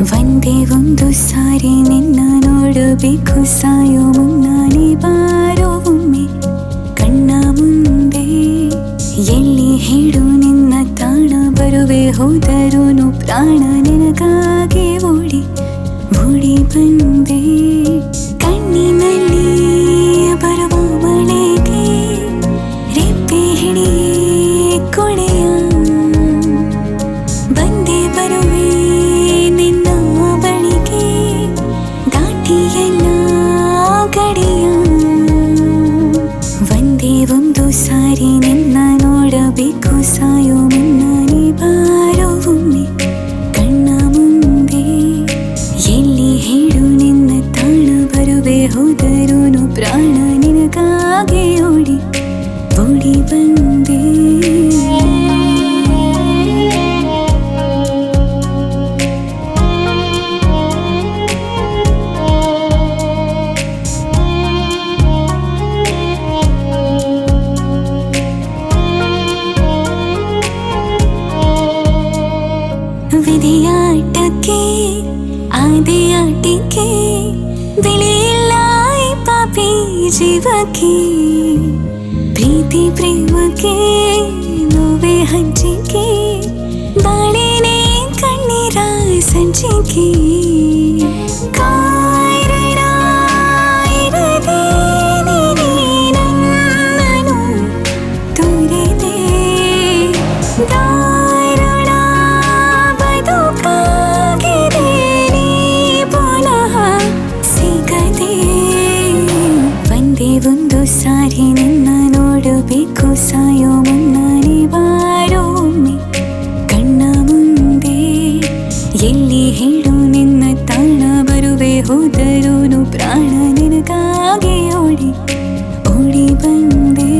ಒಂದೇ ಒಂದು ಸಾರಿ ನಿನ್ನ ನೋಡಬೇಕು, ಸಾಯೋ ಮುನ್ನಾನೆ ಬಾರೋ ಒಮ್ಮೆ ಕಣ್ಣ ಮುಂದೆ. ಎಲ್ಲಿ ಹೇಳು ನಿನ್ನ ತಾಣ, ಬರುವೆ ಹೋದರೂನು ಪ್ರಾಣ ನಿನಗಾಗಿ ಓಡಿ ಓಡಿ ಬಂದೆ. ಕಣ್ಣಿನಲ್ಲಿ ಬರುವ ಮಳೆಗೆ ರೆಪ್ಪೆ ಹಿಡಿಯೇ ಕೊಡೆಯ ಬಂದೆ ಬರುವೆ ನಿನ್ನ ಬಳಿಗೆ, ದಾಟಿ ಎಲ್ಲ ಗಡಿಯ. ಒಂದೇ ಒಂದು ಸಾರಿ ನಿನ್ನ ನೋಡಬೇಕು, ಸಾಯೋ ಮುನ್ನಾನೆ ಬಾರೋ ಒಮ್ಮೆ ಕಣ್ಣ ಮುಂದೆ. ಎಲ್ಲಿ ಹೇಳು ನಿನ್ನ ತಾಣ, ಬರುವೆ ಹೋದರೂನು ಪ್ರಾಣ ನಿನಗಾಗಿ ಓಡಿ ಓಡಿ ಬಂದೆ. ವಿಧಿಯಾಟಕ್ಕೆ ಆದೆ ಆಟಿಕೆ ಬೆಳೆಯಿಲ್ಲ ಈ ಪಾಪಿ ಜೀವಕ್ಕೆ. ಪ್ರೀತಿ ಪ್ರೇಮಕ್ಕೆ ನೋವೆ ಹಂಚಿಕೆ, ಬಾಳೆನೆ ಕಣ್ಣೀರ ಸಂಚಿಕೆ. ಕಾರಣ ಇರದೆ ನೀನೇ ನನ್ನನ್ನು ತೋರಿದೆ, ದಾರುಣ ಬದುಕಾಗಿದೆ ನೀ ಪುನಃ ಸಿಗದೆ. ಒಂದೇ ಒಂದು ಸಾರಿ ನಿನ್ನ ನೋಡಬೇಕು, ಸಾಯೋ ಮುನ್ನಾನೆ ಬಾರೋ ಒಮ್ಮೆ ಕಣ್ಣ ಮುಂದೆ. ಎಲ್ಲಿ ಹೇಳು ನಿನ್ನ ತಾಣ, ಬರುವೆ ಹೋದರೂನು ಪ್ರಾಣ ನಿನಗಾಗಿ ಓಡಿ ಓಡಿ ಬಂದೆ.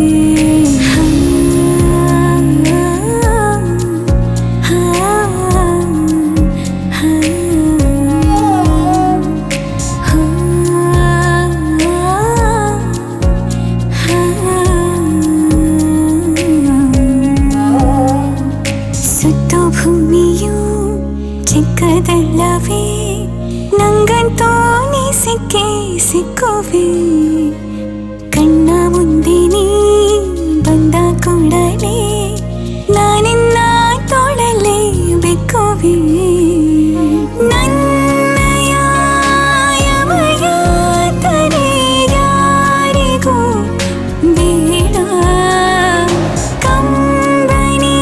ಸುತ್ತು ಭೂಮಿಯು ಚಿಕ್ಕದಲ್ಲವೇ, ನಂಗಂತೂ ನೀ ಸಿಕ್ಕೇ ಸಿಕ್ಕುವೆ. ಕಣ್ಣ ಮುಂದೆ ನೀ ಬಂದ ಕೂಡಲೇ ನಾನಿನ್ನ ತೋಳಲೇ ಬೆಕ್ಕುವೆ. ನನ್ನಯ ಯಮಯಾತನೆ ಯಾರಿಗೂ ಬೇಡ, ಕಂಬನಿ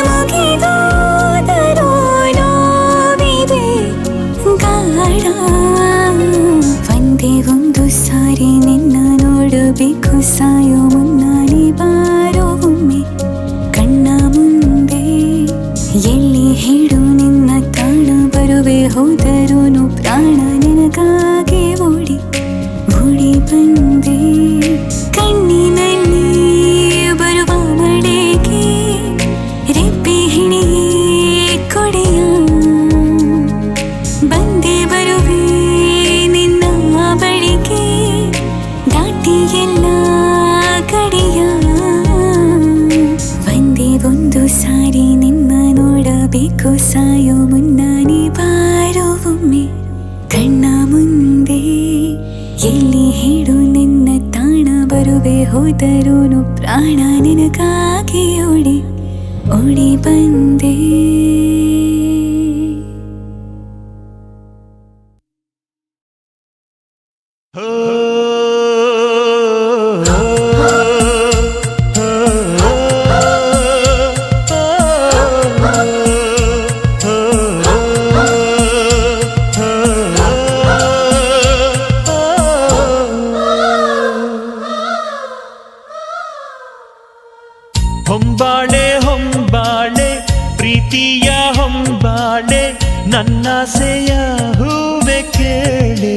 ಮುಗಿದೋದರೂ ನೋವಿದೆ ಗಾಢ. ಒಂದೇ ಒಂದು ಸಾರಿ ನಿನ್ನ ನೋಡಬೇಕು, ಸಾಯೋ ಮುನ್ನಾನೆ ಬಾರೋ ಒಮ್ಮೆ ಕಣ್ಣ ಮುಂದೆ. ಎಲ್ಲಿ ಹೇಳು ನಿನ್ನ ತಾಣ, ಬರುವೆ ಹೋದರೂನು ಪ್ರಾಣ ನಿನಗಾಗಿ ಓಡಿ ಓಡಿ ಬಂದೆ. ಕಣ್ಣಿನಲ್ಲಿ ಬರುವ ಮಳೆಗೆ ರೆಪ್ಪೆ ಹಿಡಿಯೇ ಕೊಡೆಯ ಬಂದೆ ಬರುವೆ ನಿನ್ನ ಬಳಿಗೆ, ದಾಟಿ ಎಲ್ಲ ಗಡಿಯ. ಒಂದೇ ಒಂದು ಸಾರಿ ನಿನ್ನ ನೋಡಬೇಕು, ಸಾಯೋ ಮುನ್ನಾನೆ ಬಾರೋ ಒಮ್ಮೆ ಕಣ್ಣ ಮುಂದೆ. ಎಲ್ಲಿ ಹೇಳು ನಿನ್ನ ತಾಣ, ಬರುವೆ ಹೋದರೂನು ಪ್ರಾಣ ನಿನಗಾಗಿ ಓಡಿ ಓಡಿ ಬಂದೆ. ಹೊಂಬಾಳೆ ಹೊಂಬಾಳೆ ಪ್ರೀತಿಯ ಹೊಂಬಾಳೆ, ನನ್ನಾಸೆಯ ಹೂವೆ ಕೇಳೆ.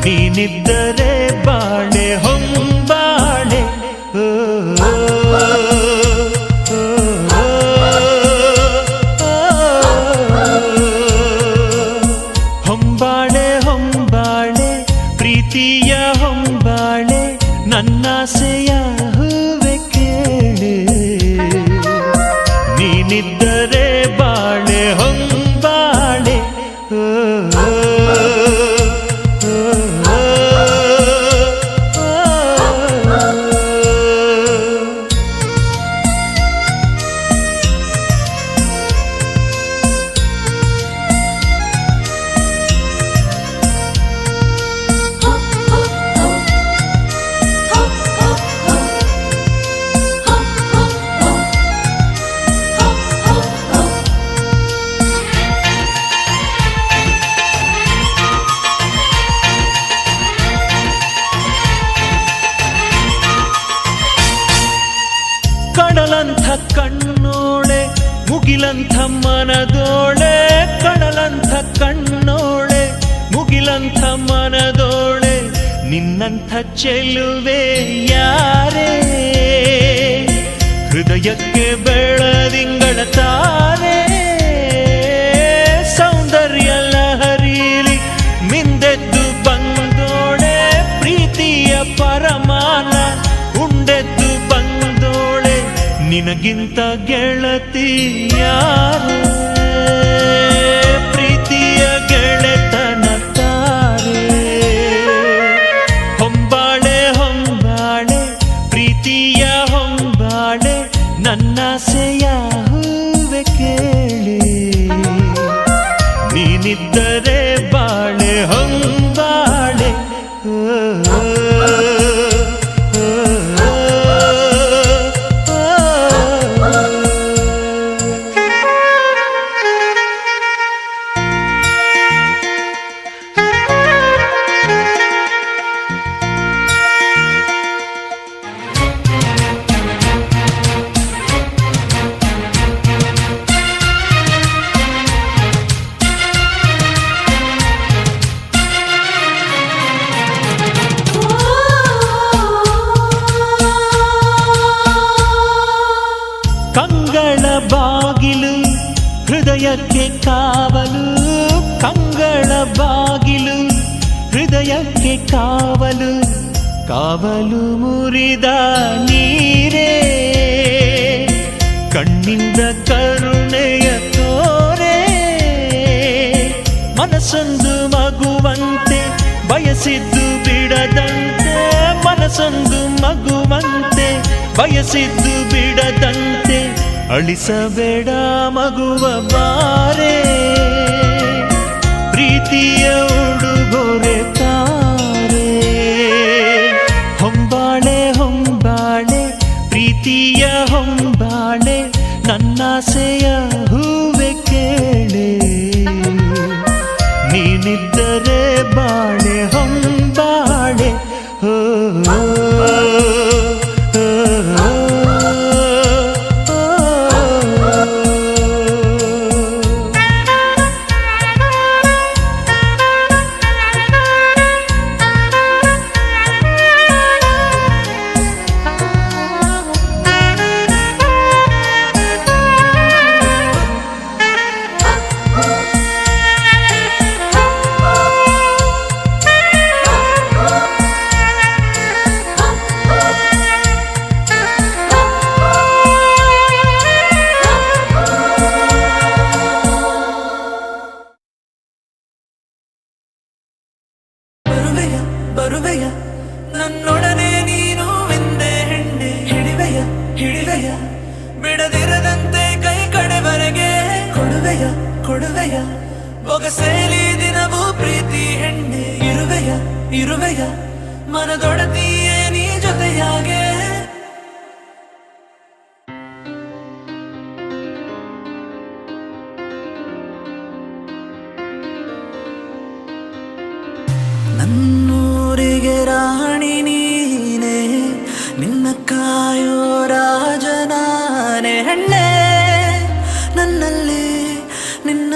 ನೀನಿದ್ದರೆ ಬಾಳೆ ಹೊಂಬಾಳೆ, ಹೊಂಬಾಳೆ ಹೊಂಬಾಳೆ ಪ್ರೀತಿಯ ಹೊಂಬಾಳೆ, ನನ್ನಾಸೆಯ ಹೂವೆ ಕೇಳೆ. ನೀನಿದ್ದರೆ ಬಾಳೆ ಹೊಂಬಾಳೆ. ಮುಗಿಲಂಥ ಮನದೋಳೆ ಕಡಲಂಥ ಕಣ್ಣೋಳೆ ಮುಗಿಲಂಥ ಮನದೋಳೆ ನಿನ್ನಂಥ ಚೆಲುವೆ ಯಾರೇ ಹೃದಯಕ್ಕೆ ಬೆಳದಿಂಗಳ ತಾರೆ ಸೌಂದರ್ಯ ಲಹರೀಲಿ ಮಿಂದೆದ್ದು ಬಂದೋಳೆ ಪ್ರೀತಿಯ ಪರಮಾನ ಉಂಡೆದ್ದು ಬಂದೋಳೆ ನಿನಗಿಂತ ಗೆಳತಿ ಯಾರೇ ಪ್ರೀತಿಯ ಗೆಳೆತನ ತಾರೆ ಹೊಂಬಾಳೆ ಹೊಂಬಾಳೆ ಪ್ರೀತಿಯ ಹೊಂಬಾಳೆ ನನ್ನಾಸೆಯ ಹೂವೆ ಕೇಳೆ ನೀನಿದ್ದರೆ ಬಾಳೆ ಹೊಂಬಾಳೆ ಕಂಗಳ ಬಾಗಿಲು ಹೃದಯಕ್ಕೆ ಕಾವಲು ಕಂಗಳ ಬಾಗಿಲು ಹೃದಯಕ್ಕೆ ಕಾವಲು ಕಾವಲು ಮುರಿದ ನೀರೇ ಕಣ್ಣಿಂದ ಕರುಣೆಯ ತೋರೆ ಮನಸ್ಸೊಂದು ಮಗುವಂತೆ ಬಯಸಿದ್ದು ಬಿಡದಂತೆ ಮನಸ್ಸೊಂದು ಮಗುವಂತೆ ಬಯಸಿದ್ದು ಬಿಡದಂತೆ ಅಳಿಸಬೇಡ ಮಗುವ ಬಾರೆ ಪ್ರೀತಿಯ ಉಡುಗೊರೆ ತಾರೆ ಹೊಂಬಾಳೆ ಹೊಂಬಾಳೆ ಪ್ರೀತಿಯ ಹೊಂಬಾಳೆ ನನ್ನಾಸೆಯ ಹೂವೆ ಕೇಳೆ ನೀನಿದ್ದರೆ ಬಾಳೆ ಹೊಂಬಾಳೆ ಹೋ ಬರುವೆಯ ನನ್ನೊಡನೆ ನೀನು ಎಂದೆ ಹೆಣ್ಣೆ ಹಿಡಿವೆಯ ಹಿಡಿವೆಯ ಬಿಡದಿರದಂತೆ ಕೈ ಕಡೆವರೆಗೆ ಕೊಡುವೆಯ ಕೊಡುವೆಯ ಬೊಗಸೇಲಿ ದಿನವೂ ಪ್ರೀತಿ ಹೆಣ್ಣೆ ಇರುವೆಯ ಇರುವೆಯ ಮನದೊಡತಿಯೇ ನೀ ಜೊತೆಯಾಗೆ ನನ್ನೂರಿಗೆ ರಾಣಿ ನೀನೆ ನಿನ್ನ ಕಾಯೋ ರಾಜನಾನೆ ಹೆಣ್ಣೆ ನನ್ನಲ್ಲಿ ನಿನ್ನ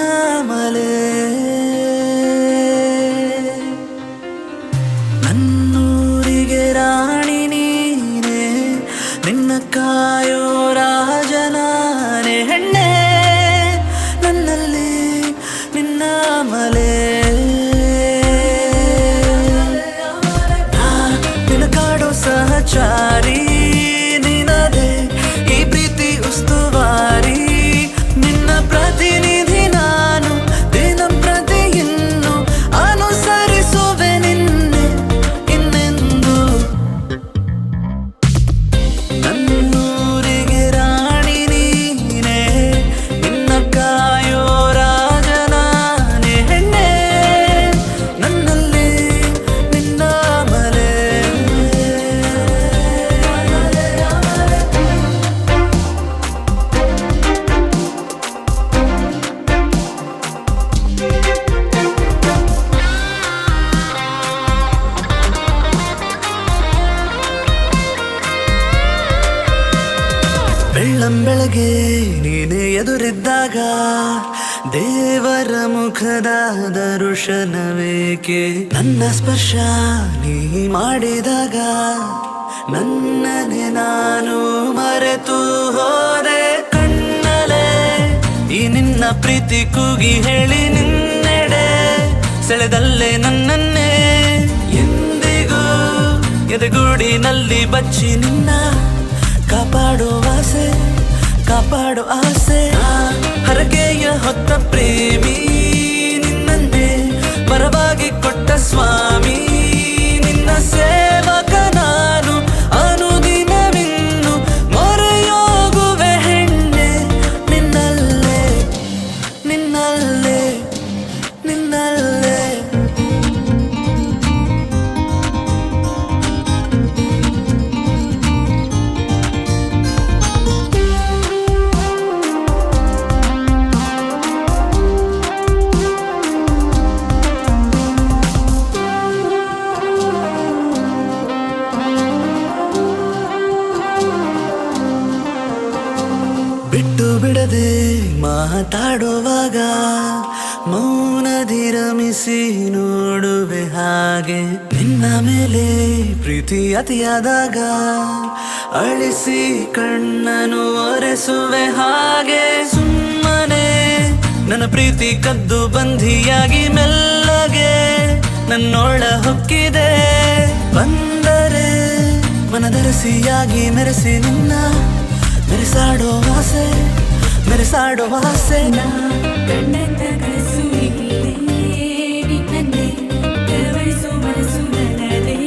ಮಲೆ ನನ್ನೂರಿಗೆ ರಾಣಿ ನೀನೆ ನಿನ್ನ ಕಾಯೋ ರಾಜನಾನೆ ಹೆಣ್ಣೆ ನನ್ನಲ್ಲಿ ನಿನ್ನ ಮಲೆ ಸಹಚಾರಿ ನಿನದೆ ಈ ಪ್ರೀತಿ ಉಸ್ತುವಾರಿ ನಿನ್ನ ಪ್ರತಿನಿಧಿ ನಾನು ದಿನ ಪ್ರತಿ ನೀನೆ ಎದುರಿದ್ದಾಗ ದೇವರ ಮುಖದ ದರ್ಶನವೇಕೆ ನನ್ನ ಸ್ಪರ್ಶ ನೀ ಮಾಡಿದಾಗ ನನ್ನನೆ ನಾನು ಮರೆತು ಹೋದೆ ಕಣ್ಣಲೆ ಈ ನಿನ್ನ ಪ್ರೀತಿ ಕೂಗಿ ಹೇಳಿ ನಿನ್ನೆಡೆ ಸೆಳೆದಲ್ಲೇ ನನ್ನನ್ನೇ ಎಂದಿಗೂ ಎದೆಗೂಡಿನಲ್ಲಿ ಬಚ್ಚಿ ನಿನ್ನ ಕಾಪಾಡೋ ಆಸೆ ಹರಕೆಯ ಹೊತ್ತ ಪ್ರೇಮಿ ನಿನ್ನನ್ನೇ ಪರವಾಗಿ ಕೊಟ್ಟ ಸ್ವಾಮಿ ನಿನ್ನ ಸೇವಕ ನಾನು ಅನುದಿನವಿನ್ನು ಮೊರೆಯೋಗುವೆ ಹೆಣ್ಣೆ ನಿನ್ನಲ್ಲೇ ನಿನ್ನಲ್ಲೇ ನಿನ್ನಲ್ಲೇ ಬಿಟ್ಟು ಬಿಡದೆ ಮಾತಾಡುವಾಗ ಮೌನದಿ ರಮಿಸಿ ನೋಡುವೆ ಹಾಗೆ ನಿನ್ನ ಮೇಲೆ ಪ್ರೀತಿ ಅತಿಯಾದಾಗ ಅಳಿಸಿ ಕಣ್ಣನು ಒರೆಸುವೆ ಹಾಗೆ ಸುಮ್ಮನೆ ನನ್ನ ಪ್ರೀತಿ ಕದ್ದು ಬಂಧಿಯಾಗಿ ಮೆಲ್ಲಗೆ ನನ್ನೊಳ ಹೊಕ್ಕಿದೆ ಬಂದರೆ ಮನದರಸಿಯಾಗಿ ಮೆರೆಸಿ ನಿನ್ನ ಮೆರೆಸಾಡೋ ಆಸೆ ಕಣ್ಣಂತ ಕನಸು ನಿನ್ನೆ ಕವಳಿಸೋ ಮನಸ್ಸು ನನ್ನದೇ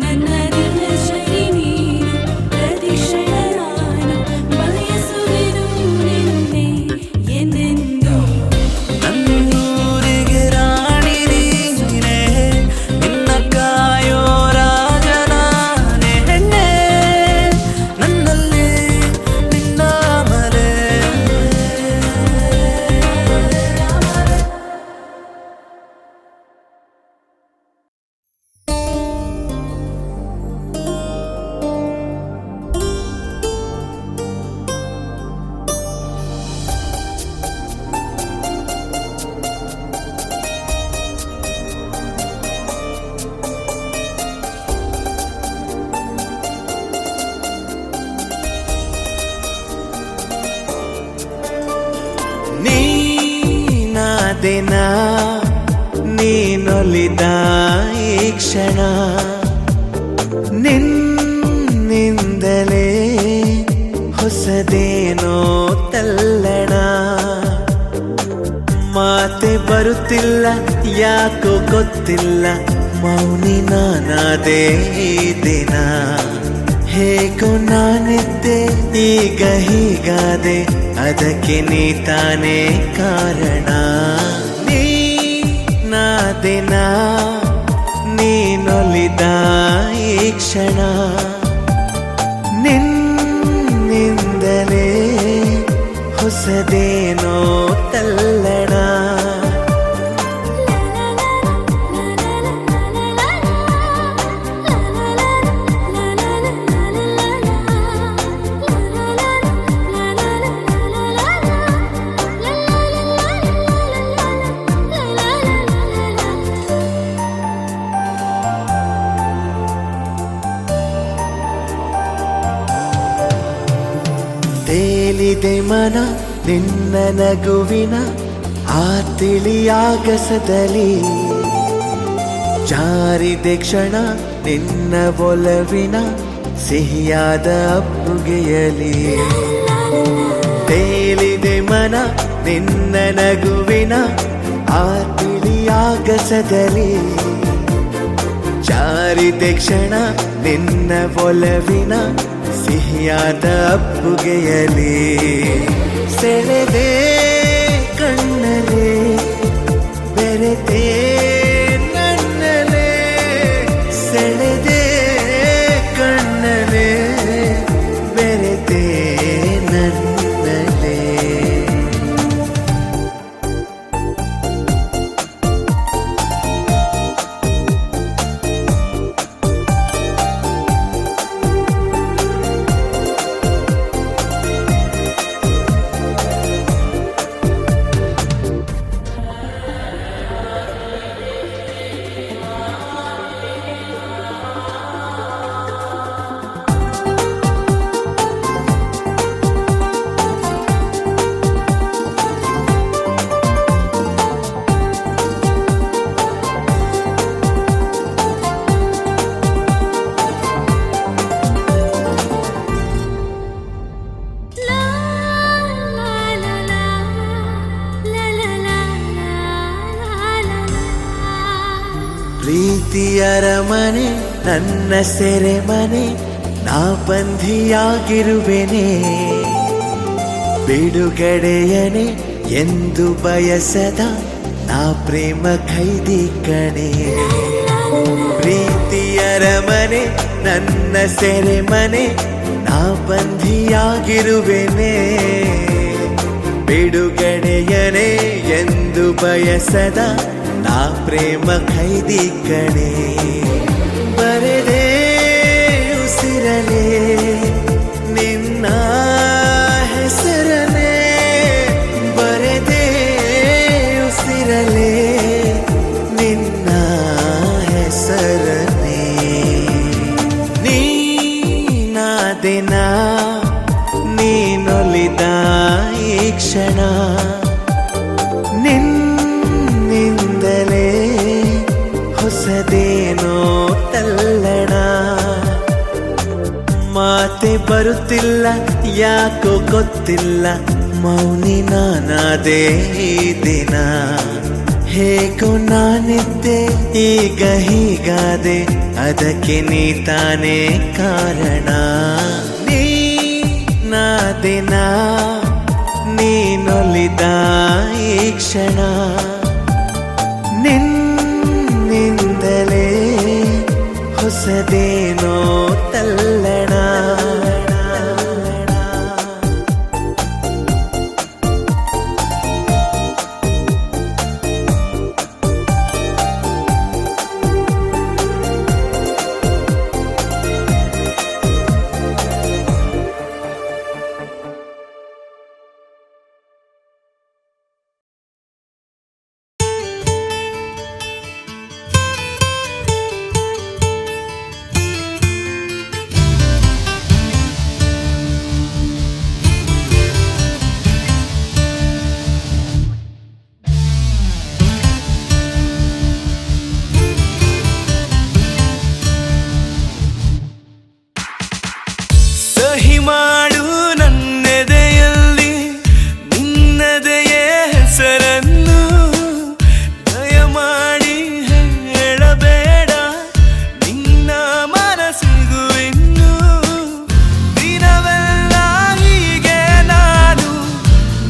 ನನ್ನ ದಿನ ಶೈ ನೀನು ಪ್ರತಿಕ್ಷಣ ನಾನು ಬಯಸುವೆನು ನಿನ್ನೆ ಎಂದೆಂದು ನನ್ನೂರಿಗೆ ರಾಣಿ ನೀನೇ ನಿನ್ನ ಕಾಯೋ ರಾಜನಾನೆ ಹೆಣ್ಣೆ ನನ್ನಲ್ಲಿ ನಿನ್ನ ಮರೆ ನೀನಾದೆನ ನೀನೊಲಿದ ಈ ಕ್ಷಣ ನಿನ್ನಿಂದಲೇ ಹೊಸದೇನೋ ತಲ್ಲಣ ಮಾತೆ ಬರುತ್ತಿಲ್ಲ ಯಾಕೋ ಗೊತ್ತಿಲ್ಲ ಮೌನಿ ನಾನಾದೆ ಈ ದಿನ ಹೇಗೋ ನಾನಿದ್ದೆ ಈಗ ಹೀಗಾದೆ ಅದಕ್ಕೆ ನೀ ತಾನೇ ಕಾರಣ ನೀನಾದೆನ ನೀನೊಲಿದ ಈ ಕ್ಷಣ ನಿನ್ನಿಂದಲೇ ಹೊಸದೇನೋ ತಲ್ಲಣ ತೇಲಿದೆ ಮನ ನಿನ್ನ ನಗುವಿನ ಆ ತಿಳಿಯಾಗಸದಲ್ಲಿ ಜಾರಿದೆ ಕ್ಷಣ ನಿನ್ನ ಒಲವಿನ ಸಿಹಿಯಾದ ಅಪ್ಪುಗೆಯಲಿ ತೇಲಿದೆ ಮನ ನಿನ್ನ ನಗುವಿನ ಆ ತಿಳಿಯಾಗಸದಲ್ಲಿ ಜಾರಿದೆ ಕ್ಷಣ ನಿನ್ನ ಒಲವಿನ ಸಿಹಿಯಾದ ಅಪ್ಪುಗೆಯಲಿ ಸೆಳೆದೆ ಕಣ್ಣಲೆ ಬೆರೆತೆ ನನ್ನಲೆ ಸೆಳೆದೆ ಕಣ್ಣಲೆ ಬೆರೆತೆ ನನ್ನಲೆ ಪ್ರೀತಿಯರ ಮನೆ ನನ್ನ ಸೆರೆಮನೆ, ನಾ ಬಂಧಿಯಾಗಿರುವೆನೆ. ಬಿಡುಗಡೆಯನೆ ಎಂದು ಬಯಸದ ನಾ ಪ್ರೇಮ ಖೈದಿ ಕಣೆ. ಪ್ರೀತಿಯರ ಮನೆ ನನ್ನ ಸೆರೆಮನೆ, ನಾ ಬಂಧಿಯಾಗಿರುವೆನೆ. ಬಿಡುಗಡೆಯನೆ ಎಂದು ಬಯಸದ ನಾ ಪ್ರೇಮ ಖೈದಿ ಕಣೆ. ಬರೆದೇ ಉಸಿರಲೇ ನಿನ್ನ ಹೆಸರನೇ, ಬರೆದೇ ಉಸಿರಲೇ ನಿನ್ನ ಹೆಸರನೇ. ನೀನಾದೆನ ನೀನೊಲಿದ ಈ ಕ್ಷಣ, ನಿನ್ನಿಂದಲೇ ಹೊಸದೇನೋ ತಲ್ಲಣ. ಮಾತೆ ಬರುತ್ತಿಲ್ಲ ಯಾಕೋ ಗೊತ್ತಿಲ್ಲ, ಮೌನಿ ನಾನಾದೆ ಈ ದಿನ. ಹೇಗೋ ನಾನಿದ್ದೆ ಈಗ ಹೀಗಾದೆ, ಅದಕ್ಕೆ ನೀ ತಾನೇ ಕಾರಣ. ನೀನಾದೆನ ನೀನೊಲಿದ ಈ ಕ್ಷಣ, ನಿನ್ನಿಂದಲೇ ಹೊಸದೇನೋ ತಲ್ಲಣ. ಮಾಡು ನನ್ನೆದೆಯಲ್ಲಿ ನಿನ್ನದೆಯೇ ಹೆಸರನ್ನು, ದಯಮಾಡಿ ಹೇಳಬೇಡ ನಿನ್ನ ಮನಸ್ಸಿಗೂ ಇನ್ನು. ದಿನವೆಲ್ಲ ಹೀಗೆ ನಾನು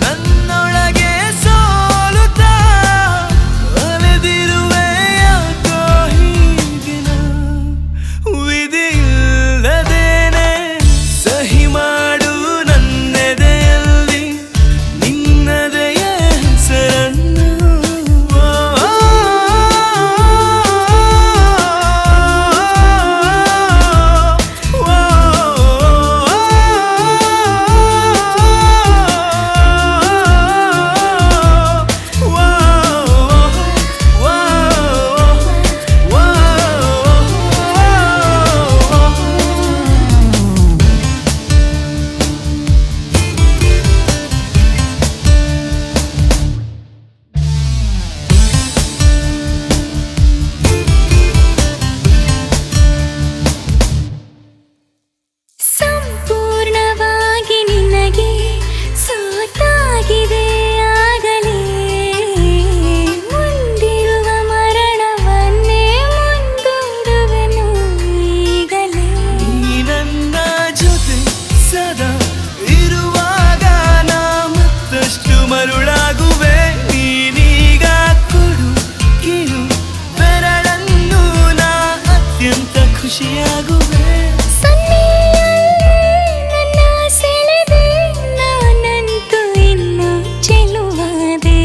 ನನ್ನೊಳಗೆ ಸೋಲುತ್ತಾ ಅಲೆದಿರುವೆ ಯಾಕೋ ಹೀಗಿನ ವಿಧಿಯಿಲ್ಲದೇನೆ. ಸಹಿ ಮಾಡು ನನ್ನೆದೆಯಲ್ಲಿ ನಿನ್ನದೆಯ ಹೆಸರನ್ನು. ಸಂಪೂರ್ಣವಾಗಿ ನಿನಗೆ ಸೋತಾಗಿದೆ ಆಗಲೇ, ಮುಂದಿರುವ ಮರಣವನ್ನೇ ಮುಂದೂಡುವೆನು ಈಗಲೇ. ನೀ ನನ್ನ ಜೊತೆ ಸದಾ ಇರುವಾಗ ನಾ ಮತ್ತಷ್ಟು ಮರುಳಾಗುವೆ. ನೀನೀಗ ಕೊಡು ಕಿರು ಬೆರಳನ್ನು, ನಾ ಅತ್ಯಂತ ಖುಷಿಯಾಗುವೆ. ನನ್ನ ಸೆಳೆದೆ ನಾನಂತೂ ಇನ್ನು ಚೆಲುವಾದೆ.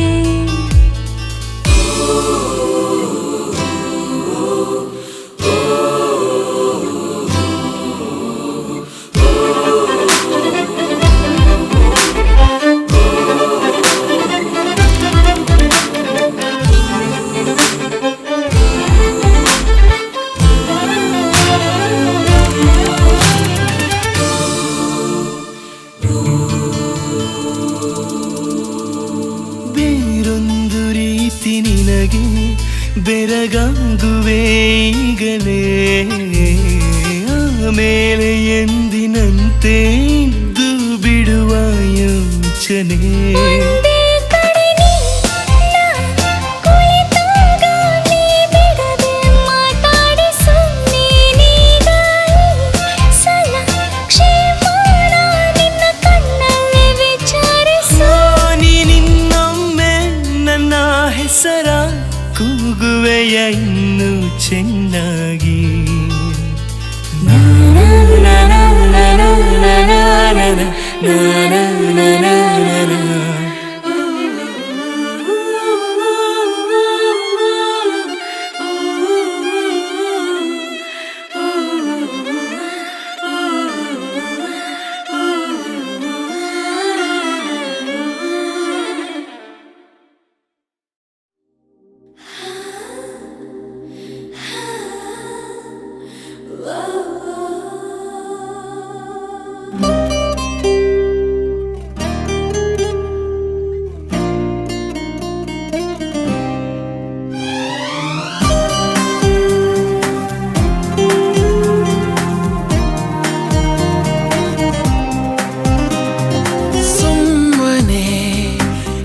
ಬೇರೊಂದು ರೀತಿ ನಿನಗೆ ಬೆರಗಾಗುವೆ ಈಗಲೇ, ಆಮೇಲೆ ಎಂದಿನಂತೆ ಇದ್ದು ಬಿಡುವ ಯೋಚನೆ. ಒಂದೇ ಕಡೆ ನಿನ್ನ ಕುಳಿತಾಗ ನೀ ಬಿಡದೆ ಮಾತಾಡುವೆ. ನಗುವೆಯ ಇನ್ನೂ ಚೆನ್ನಾಗಿ.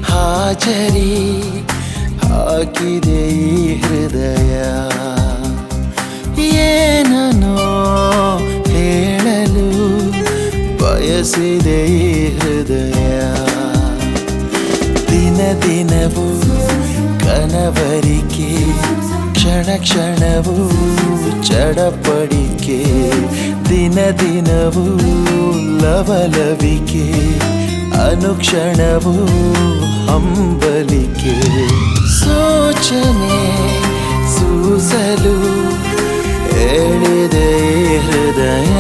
ಹಾಜರಿ ಹಾಕಿದೆ ಈ ಹೃದಯ, ಏನೋ ಹೇಳಲು ಬಯಸಿದೆ ಈ ಹೃದಯ. ದಿನ ದಿನವೂ ಕನವರಿಕೆ, ಕ್ಷಣ ಕ್ಷಣವೂ ಚಡಪಡಿಕೆ, ದಿನ ದಿನವೂ ಲವಲವಿಕೆ, ಅನುಕ್ಷಣವೂ ಹಂಬಲಿಕೆ. ಸೂಚನೆ ಸೂಸಲು ಹೇಳಿದೆ ಹೃದಯ.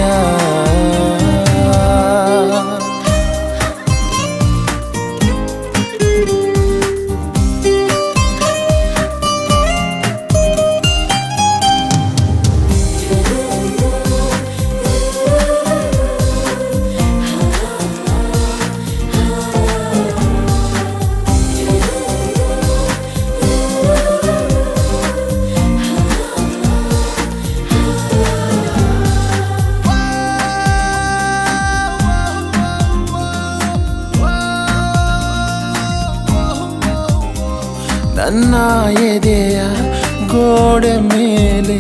ನನ್ನ ಎದೆಯ ಗೋಡೆ ಮೇಲೆ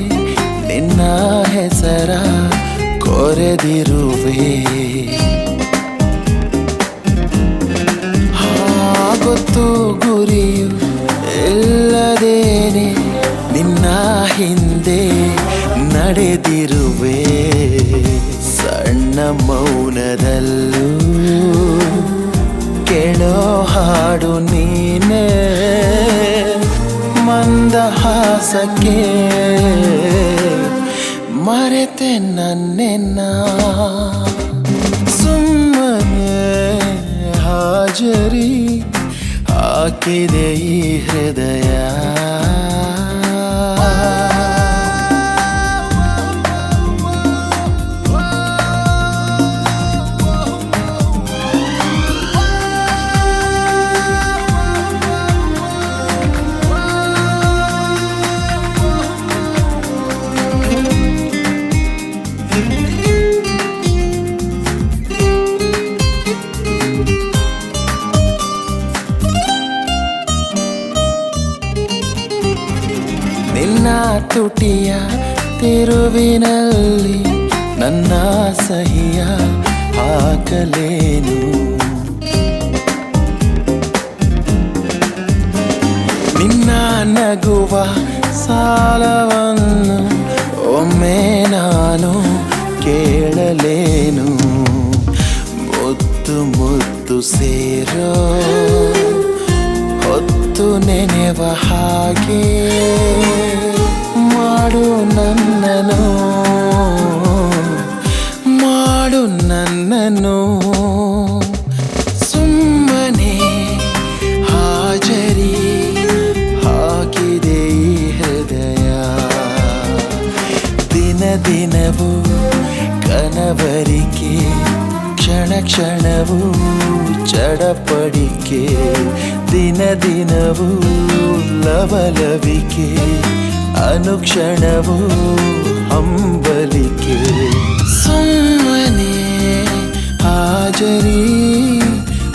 ನಿನ್ನ ಹೆಸರ ಕೊರೆದಿರುವೆ, ಗೊತ್ತು ಗುರಿಯು ಇಲ್ಲದೇನೆ ನಿನ್ನ ಹಿಂದೆ ನಡೆದಿರುವೆ. ಸಣ್ಣ ಮೌನದಲ್ಲೂ ಕೇಳೋ ಹಾಡು ನೀನೇ, ಮಂದಹಾಸಕ್ಕೆ ಮರೆತೆ ನನ್ನೆನ್ನ. ಸುಮ್ಮನೆ ಹಾಜರಿ ಹಾಕಿದೆ ಈ ಹೃದಯ. ನಿನ್ನ ತುಟಿಯ ತಿರುವಿನಲ್ಲಿ ನನ್ನ ಸಹಿಯ ಹಾಕಲೇನು, ನಿನ್ನ ನಗುವ ಸಾಲವನ್ನು ಒಮ್ಮೆ ನಾನು ಕೇಳಲೇನು. ಮುತ್ತು ಮುತ್ತು ಸೇರೋ ಹೊತ್ತು ನೆನೆವ ಹಾಗೆ ಮಾಡು ನನ್ನನು, ಮಾಡು ನನ್ನನು. ಸುಮ್ಮನೆ ಹಾಜರಿ ಹಾಕಿದೆ ಈ ಹೃದಯ. ದಿನ ದಿನವೂ ಕನವರಿಕೆ, ಕ್ಷಣ ಕ್ಷಣವೂ ಚಡಪಡಿಕೆ, ದಿನ ದಿನವೂ ಲವಲವಿಕೆ, ಅನುಕ್ಷಣವೂ ಹಂಬಲಿಕೆ. ಸುಮ್ಮನೆ ಹಾಜರಿ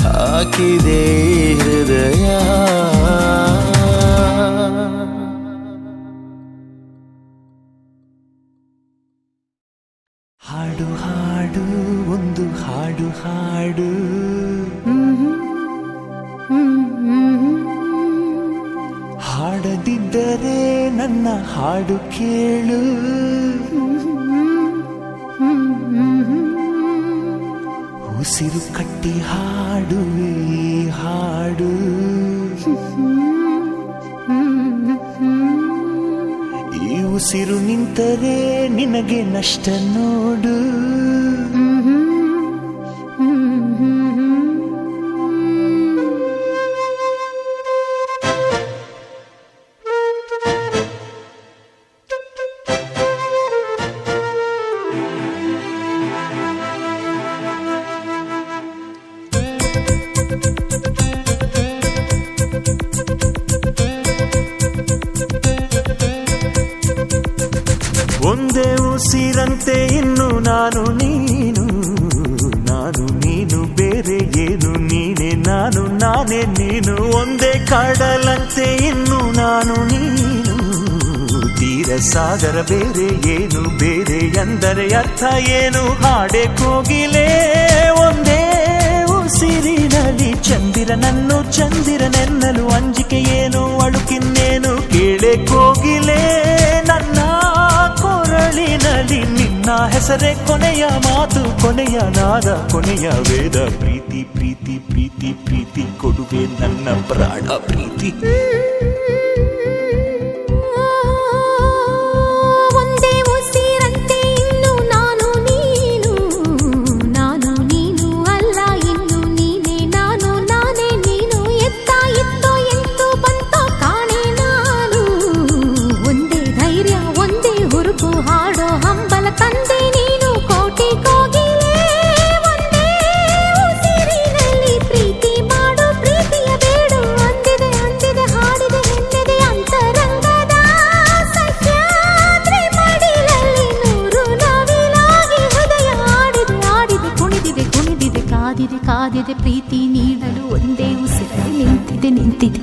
ಹಾಕಿದೆ ಹೃದಯ. ಹಾಡು ಹಾಡು ಒಂದು ಹಾಡು ಹಾಡು, ಹಾಡದಿದ್ದರೆ ನನ್ನ ಹಾಡು ಕೇಳು. ಉಸಿರು ಕಟ್ಟಿ ಹಾಡುವೆ ಹಾಡು. ಈ ಉಸಿರು ನಿಂತರೆ ನಿನಗೆ ನಷ್ಟ ನೋಡು. ಒಂದೇ ಉಸಿರಂತೆ ಇನ್ನು ನಾನು ನೀನು, ನಾನು ನೀನು ಬೇರೆ ಏನು, ನೀನೆ ನಾನು ನಾನೇ ನೀನು. ಒಂದೇ ಕಡಲಂತೆ ಇನ್ನು ನಾನು ನೀನು, ತೀರ ಸಾಗರ ಬೇರೆ ಏನು, ಬೇರೆ ಎಂದರೆ ಅರ್ಥ ಏನು. ಹಾಡೆ ಕೋಗಿಲೆ ಒಂದೇ ಉಸಿರಿನಲ್ಲಿ, ಚಂದಿರನನ್ನು ಚಂದಿರನೆನ್ನಲು ಅಂಜಿಕೆ ಏನು, ಅಳುಕಿನ್ನೇನು. ಕೇಳೆ ಕೋಗಿಲೆ ನನ್ನ ಕೊರಳಿನಲ್ಲಿ, ನಿನ್ನ ಹೆಸರೇ ಕೊನೆಯ ಮಾತು, ಕೊನೆಯ ನಾದ, ಕೊನೆಯ ವೇದ. ಪ್ರೀತಿ ಪ್ರೀತಿ ಪ್ರೀತಿ ಪ್ರೀತಿ ಕೊಡುವೆ ನನ್ನ ಪ್ರಾಣ ಪ್ರೀತಿ. ಒಂದೇ ಉಸಿರಂತೆ ಇನ್ನು ನಾನು ನೀನು, ನಾನು ನೀನು ಅಲ್ಲ ಇನ್ನು ನೀನೆ ನಾನು ನಾನೇ ನೀನು. ಎತ್ತ ಇತ್ತೋ ಎಂತೋ ಬಂತೋ ಕಾಣೆ ನಾನು, ಒಂದೇ ಧೈರ್ಯ ಒಂದೇ ಹುರುಪು ಹಾಡೋ ಹಂಬಲ ತಂದೆ ನೀನು. ಕೋಟಿ ಕೋಗಿಲೆ ಒಂದೇ ಉಸಿರಿನಲ್ಲಿ, ಪ್ರೀತಿ ಮಾಡು ಪ್ರೀತಿಯ ಬೇಡು ಅಂದಿದೆ ಅಂದಿದೆ ಹಾಡಿದೆ ಹೆನ್ನೆದೆ. ಅಂತರಂಗದ ಸಹ್ಯಾದ್ರಿ ಮಡಿಲಲ್ಲಿ ನೂರು ನವಿಲಾಗಿ ಹೃದಯ ಆಡಿದೆ ಆಡಿದೆ ಕುಣಿದಿದೆ ಕುಣಿದಿದೆ ಕಾದಿದೆ ಕಾದಿದೆ. ಪ್ರೀತಿ ನೀಡಲು ಒಂದೇ ಉಸಿರಲ್ಲಿ ನಿಂತಿದೆ ನಿಂತಿದೆ.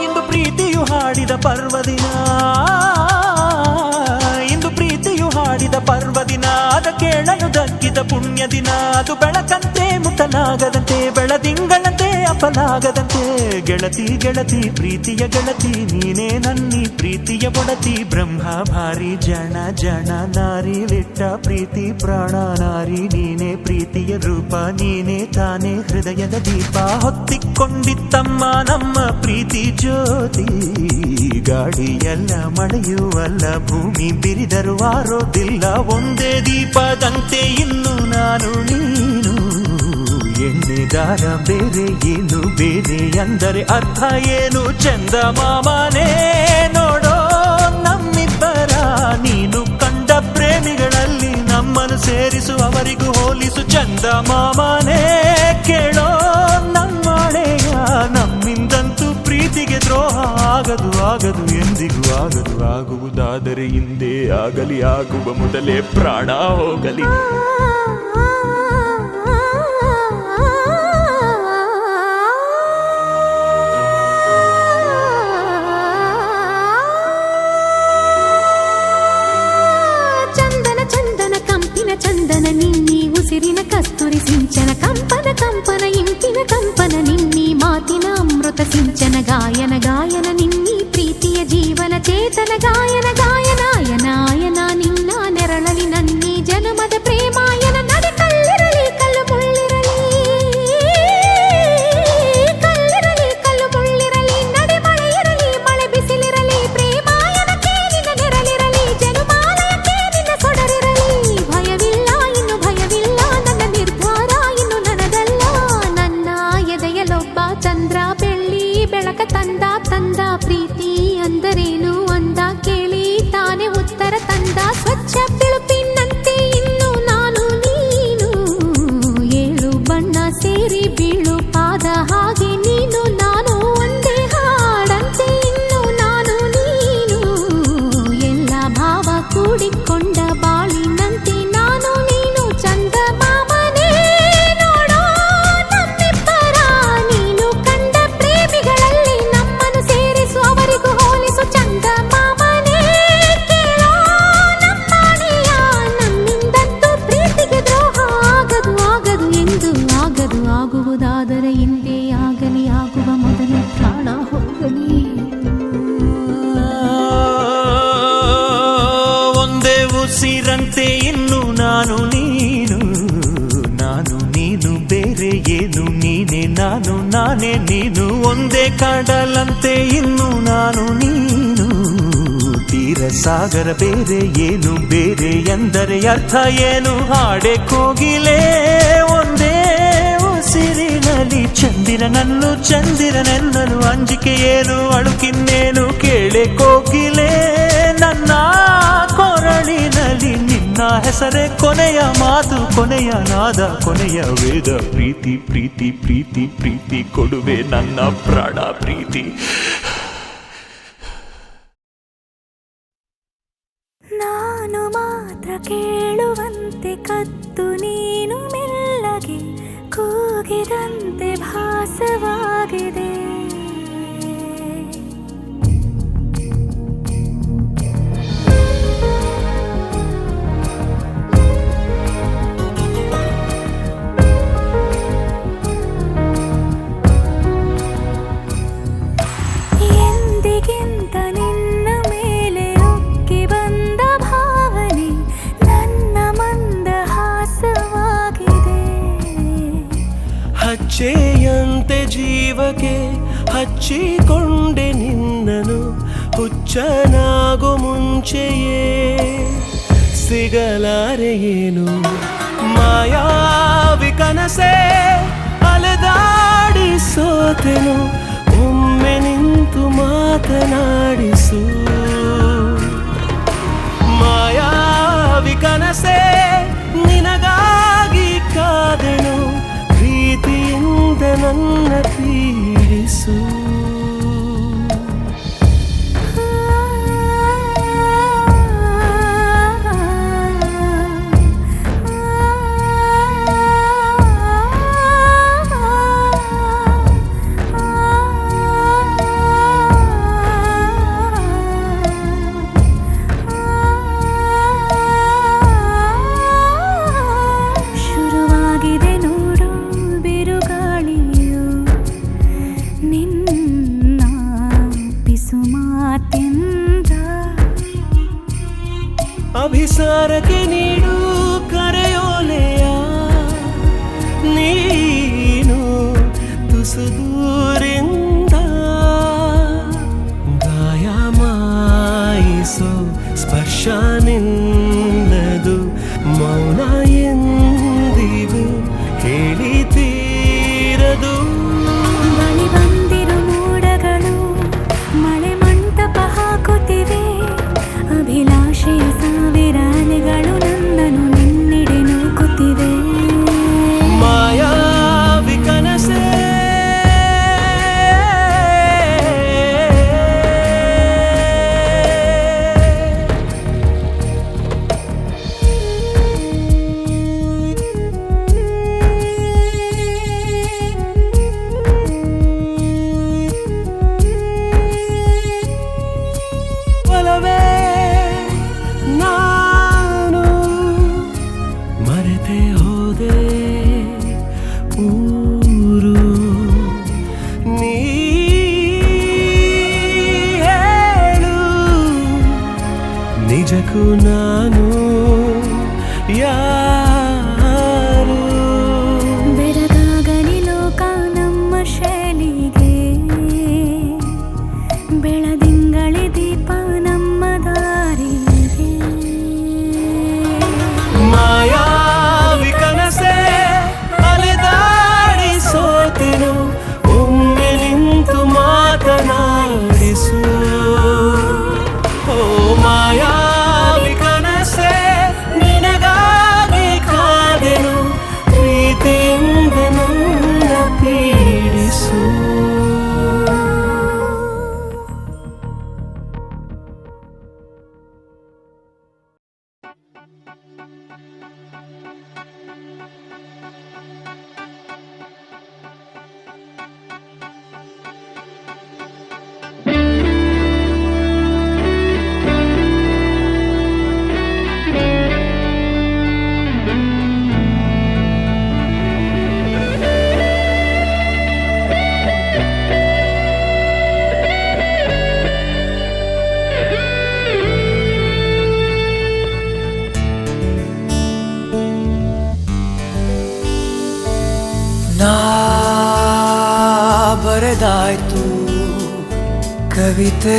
ಇಂದು ಪ್ರೀತಿಯು ಹಾಡಿದ ಪರ್ವದಿನ, ಇಂದು ಪ್ರೀತಿಯು ಹಾಡಿದ ಪರ್ವದಿನ. ಅದ ಕೇಳಲು ದಕ್ಕಿದ ಪುಣ್ಯ ದಿನ, ಅದು ಬೆಳಕಂತೆ ಮುಟ್ಟಲಾಗದಂತೆ, ಬೆಳದಿಂಗಳಂತೆ ಅಪಲಾಗದಂತೆ. ಗೆಳತಿ ಗೆಳತಿ ಪ್ರೀತಿಯ ಗೆಳತಿ ನೀನೇ ನನ್ನಿ ಪ್ರೀತಿಯ ಒಡತಿ. ಬ್ರಹ್ಮ ಭಾರಿ ಜನ ಜನ ನಾರಿ ಲಿಟ್ಟ ಪ್ರೀತಿ ಪ್ರಾಣ ನಾರಿ ನೀನೇ. ಪ್ರೀತಿಯ ರೂಪ ನೀನೇ ತಾನೇ ಹೃದಯದ ದೀಪ, ಹೊತ್ತಿಕೊಂಡಿತ್ತಮ್ಮ ನಮ್ಮ ಪ್ರೀತಿ ಜ್ಯೋತಿ. ಗಾಳಿಯಲ್ಲ ಮಳೆಯುವಲ್ಲ ಭೂಮಿ ಬಿರಿದರು ಆರೋದಿಲ್ಲ, ಒಂದೇ ದೀಪದಂತೆ ಇನ್ನು ನಾನು ನೀನು. ಎಣ್ಣೆ ದಾರ ಬೇರೆ ಏನು, ಬೇರೆ ಎಂದರೆ ಅರ್ಥ ಏನು. ಚಂದ ಮಾಮನೇ ನೋಡೋ ನಮ್ಮಿಬ್ಬರ, ನೀನು ಕಂಡ ಪ್ರೇಮಿಗಳಲ್ಲಿ ನಮ್ಮನ್ನು ಸೇರಿಸು ಅವರಿಗೂ ಹೋಲಿಸು. ಚಂದ ಮಾಮನೇ ಕೇಳೋ ನಮ್ಮಳೆಯ, ನಮ್ಮಿಂದಂತೂ ಪ್ರೀತಿಗೆ ದ್ರೋಹ ಆಗದು ಆಗದು ಎಂದಿಗೂ ಆಗದು. ಆಗುವುದಾದರೆ ಹಿಂದೆ ಆಗಲಿ, ಆಗುವ ಮೊದಲೇ ಪ್ರಾಣ ಹೋಗಲಿ. ಚಂದನ ನಿನ್ನಿ ಉಸಿರಿನ ಕಸ್ತೂರಿ ಸಿಂಚನ, ಕಂಪನ ಕಂಪನ ಇಂಪಿನ ಕಂಪನ ನಿನ್ನಿ ಮಾತಿನ ಅಮೃತ ಸಿಂಚನ. ಗಾಯನ ಗಾಯನ ನಿನ್ನಿ ಪ್ರೀತಿಯ ಜೀವನ ಚೇತನ, ಗಾಯನ ಗಾಯನ ಅಯನ ಅಯನ ನಿನ್ನ ನೆರಳಲಿ ನನ್ನಿ ಜನ್ಮದ ಪ್ರೇಮಾಯನ. ನಡೆ ಕಲ್ಲಿರಲಿ ಕಲ್ಲು ಮುಳ್ಳಿರಲಿ, ಕಲ್ಲಿರಲಿ ಕಲ್ಲು ಮುಳ್ಳಿರಲಿ, ನಡೆ ಮಳೆ ಇರಲಿ ಮಳೆ ಬಿಸಿಲಿರಲಿ, ಪ್ರೇಮಾಯನಕ್ಕೆ ನಿನ್ನ ನೆರಳಿರಲಿ, ಜನುಮಾಲಯಕ್ಕೆ ನಿನ್ನ ಸೊಡರಿರಲಿ. ಭಯವಿಲ್ಲ ಇನ್ನು ಭಯವಿಲ್ಲ, ನನ್ನ ನಿರ್ಧಾರ ಇನ್ನು ನನ್ನದಲ್ಲ. ನನ್ನ ಎದೆಯಲೊಬ್ಬ ಚಂದ್ರ ಬೆಳ್ಳಿ ಬೆಳಕ ತಂದ ತಂದ, ಪ್ರೀತಿ ಅಂದರೇನು ಅಂದ ಕೇಳಿ ತಾನೇ ಉತ್ತರ ತಂದ. ಸ್ವಚ್ಛ ಬಿಳುಪಿನಂತೆ ಇನ್ನು ನಾನು ನೀನು, ಏಳು ಬಣ್ಣ ಸೇರಿ ಬೀಳು ಪಾದ ಹಾಗೆ ನೀನು ನಾನು. ಒಂದೇ ಹಾಡಂತೆ ಇನ್ನು ನಾನು ನೀನು, ಎಲ್ಲ ಭಾವ ಕೂಡಿಕೊಂಡ ಬಾಳಿನಂತೆ ನಾನು ನೀನು. ಚಂದ ಮಾಮನೇ ನೋಡೋ ನಮ್ಮಿಬ್ಬರ, ನೀನು ಕಂಡ ಪ್ರೇಮಿಗಳಲ್ಲಿ ನಮ್ಮನ್ನು ಸೇರಿಸು ಅವರಿಗೂ ಹೋಲಿಸು. ಚಂದ ಮಾಮನೇ ಕೇಳೋ ನಮ್ಮನೆಯ, ನಮ್ಮಿಂದಂತೂ ಪ್ರೀತಿಗೆ ದ್ರೋಹ ಆಗದು ಆಗದು ಎಂದು ಉಸಿರಂತೆ ಇನ್ನು ನಾನು ನೀನು ಬೇರೆ ಏನು ನೀನೆ ನಾನು ನಾನೇ ನೀನು ಒಂದೇ ಕಡಲಂತೆ ಇನ್ನು ನಾನು ನೀನು ತೀರ ಸಾಗರ ಬೇರೆ ಏನು ಬೇರೆ ಎಂದರೆ ಅರ್ಥ ಏನು ಹಾಡೆ ಕೋಗಿಲೆ ಒಂದೇ ಉಸಿರಿನಲ್ಲಿ ಚಂದಿರನೆನ್ನಲು ಅಂಜಿಕೆ ಏನು ಅಳುಕಿನ್ನೇನು ಕೇಳೆ ಕೋಗಿಲೆ ನನ್ನ ಕೊರಳಿನಲ್ಲಿ ನಿನ್ನ ಹೆಸರೇ ಕೊನೆಯ ಮಾತು ಕೊನೆಯ ನಾದ ಕೊನೆಯ ವೇದ ಪ್ರೀತಿ ಪ್ರೀತಿ ಪ್ರೀತಿ ಪ್ರೀತಿ ಕೊಡುವೆ ನನ್ನ ಪ್ರಾಣ ಪ್ರೀತಿ. ನಾನು ಮಾತ್ರ ಕೇಳುವಂತೆ ಕದ್ದು ನೀನು ಮೆಲ್ಲಗೆ ಕೂಗಿದಂತೆ ಭಾಸವಾಗಿದೆ. ಎಂದಿಗಿಂತ ನಿನ್ನ ಮೇಲೆ ಉಕ್ಕಿ ಬಂದ ಭಾವನೆ ನನ್ನ ಮಂದಹಾಸವಾಗಿದೆ. ಹಚ್ಚೆಯಂತೆ ಜೀವಕ್ಕೆ ಹಚ್ಚಿಕೊಂಡೆ ನಿನ್ನನು ಹುಚ್ಚನಾಗು ಮುಂಚೆಯೇ ಸಿಗಲಾರೆ ಏನು ಮಾಯಾವಿ ಕನಸೆ ಅಲೆದಾಡಿ ಸೋತೆನು ಒಮ್ಮೆ ನಿಂತು ಮಾತನಾಡಿಸು ಮಾಯಾವಿ ಕನಸೆ ನಿನಗಾಗಿ ಕಾದೆನು ಪ್ರೀತಿಯಿಂದ ನನ್ನ ಪೀಡಿಸು. ಅಭಿಸಾರಕ್ಕೆ ನೀಡು ಕರೆಯೋಲೆಯ ನೀನು ತುಸು ದೂರಿಂದ ಗಾಯ ಮಾಯಿಸೋ ಸ್ಪರ್ಶ ನಿನ್ನದು ಮೌನ ಎಂದಿಗೂ ಹೇಳಿ ತೀರದು. ಬಳಿ ಬಂದಿರು ಮೋಡಗಳು ಮಳೆ ಮಂಟಪ ಹಾಕುತ್ತಿವೆ ಅಭಿಲಾಷೆಯ ಸಾವಿರ ಅಲೆಗಳು ನನ್ನನ್ನು ನಿನ್ನೆಡೆ ನೂಕುತ್ತಿವೆ. ಮಾಯಾವಿ ಕನಸೆ ಒಲವೇ ನಾನು ಮರೆತೆ ಹೋದೆ ಊರು ನೀ ಹೇಳು ನಿಜಕ್ಕೂ ನಾನು ಯಾರು. ಬೆಳಗಾಗಲಿ ಲೋಕ ನಮ್ಮ ಶೈಲಿಗೆ ಬೆಳದಿಂಗಳಿ ದೀಪ ನಮ್ಮ ದಾರಿಗೆ. ಮಾಯಾವಿ ಕನಸೆ ಅಲೆದಾಡಿ ಸೋತೆನು ಒಮ್ಮೆ ನಿಂತು ಮಾತನಾಡಿಸು ಓ ಮಾಯಾವಿ ಕನಸೆ ನಿನಗಾಗಿ ಕಾದೆನು ಪ್ರೀತಿಯಿಂದ ನನ್ನ ಪೀಡಿಸು. ಬರೆದಾಯ್ತು ಕವಿತೆ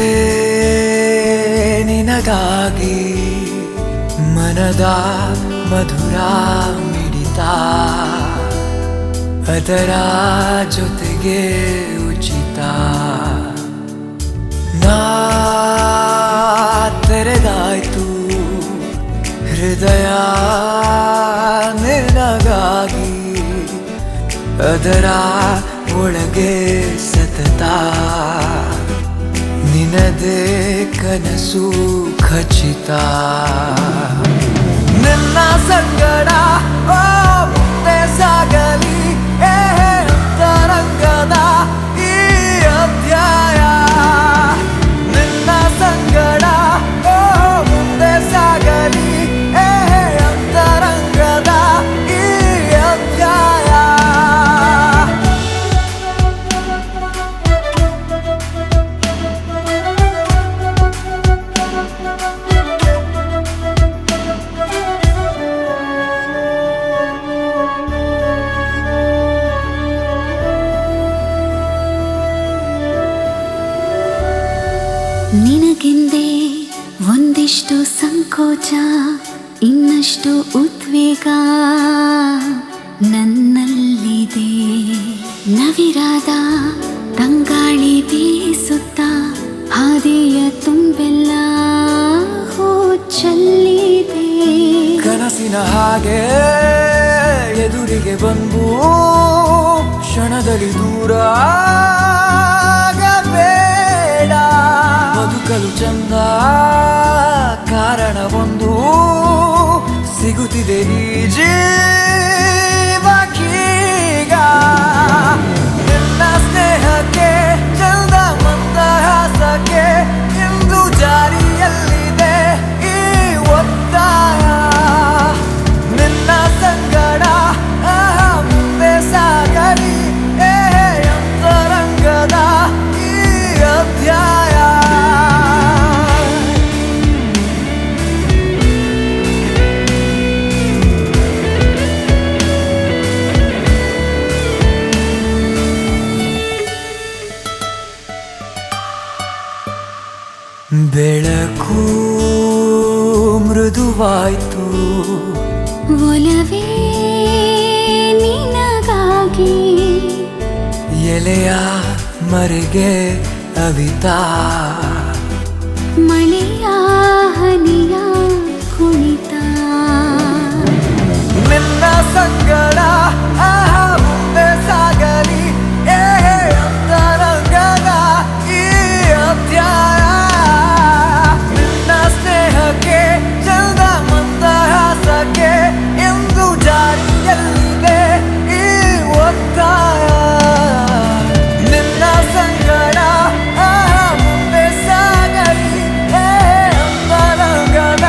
ನಿನಗಾಗಿ ಮನದ ಮಧುರ ಮಿಡಿತ ಅದರ ಜೊತೆಗೆ ಉಚಿತ ನಾ ತೆರೆದಾಯ್ತು ಹೃದಯ ನಿನಗಾಗಿ ಅದರ ಒಳಗೆ ಸತತ ನಿನದೇ ಕನಸು ಖಚಿತ ನಿನ್ನ ಸಂಗಡ ಓ ಮುಂದೆ ಸಾಗಲಿ ಅಂತರಂಗದ ಈ ಅಧ್ಯಾಯ ನಿನ್ನ ಸಂಗಡ ಓ ಮುಂದೆ ಸಾಗಲಿ ಅಂತರಂಗದ ಈ ಅಧ್ಯಾಯ ನಿನಗೆಂದೇ ಒಂದಿಷ್ಟು ಸಂಕೋಚ ಇನ್ನಷ್ಟು ಉದ್ವೇಗ ನನ್ನಲ್ಲಿದೆ ನವಿರಾದ ತಂಗಾಳಿ ಬೀಸುತ್ತ ಹಾದಿಯ ತುಂಬೆಲ್ಲ ಹೂ ಚೆಲ್ಲಿದೆ ಕನಸಿನ ಹಾಗೆ ಎದುರಿಗೆ ಬಂದು ಕ್ಷಣದಲ್ಲಿ ದೂರ ಆಗಬೇಡ ಬದುಕಲು ಚಂದ ಕಾರಣವೊಂದು ಸಿಗುತ್ತಿದೆ ಈ ಜೀವಕ್ಕೀಗ ನಿನ್ನ ಸ್ನೇಹಕ್ಕೆ ಚಂದ ಮಂದಹಾಸಕ್ಕೆ ಇಂದು ಜಾರಿಯಲ್ಲಿದೆ ಈ ಒತ್ತಾಯ ನಿನ್ನ ಸಂಗಡ ಮುಂದೆ ಸಾಗಲಿ ಅಂತರಂಗದ ಈ ಅಧ್ಯಾಯ ಬೆಳಕು ಮೃದುವಾಯ್ತು ಒಲವೇ ನಿನಗಾಗಿ ಎಲೆಯ ಮರೆಗೆ ಅವಿತಾ ಮಳೆಯ ಹನಿಯ ಕುಣಿತ ನಿನ್ನ ಸಂಗಡ ಮುಂದೆ ಸಾಗಲಿ ಅಂತರಂಗದ ಈ ಅಧ್ಯಾಯ ನಿನ್ನ ಸ್ನೇಹಕ್ಕೆ ಚಂದ ಮಂದಹಾಸಕ್ಕೆ ಎಂದು ಜಾರಿಯಲ್ಲಿದೆ ಈ ಒತ್ತಾಯ ನಿನ್ನ ಸಂಗಡ ಮುಂದೆ ಸಾಗಲಿ ಅಂತರಂಗದ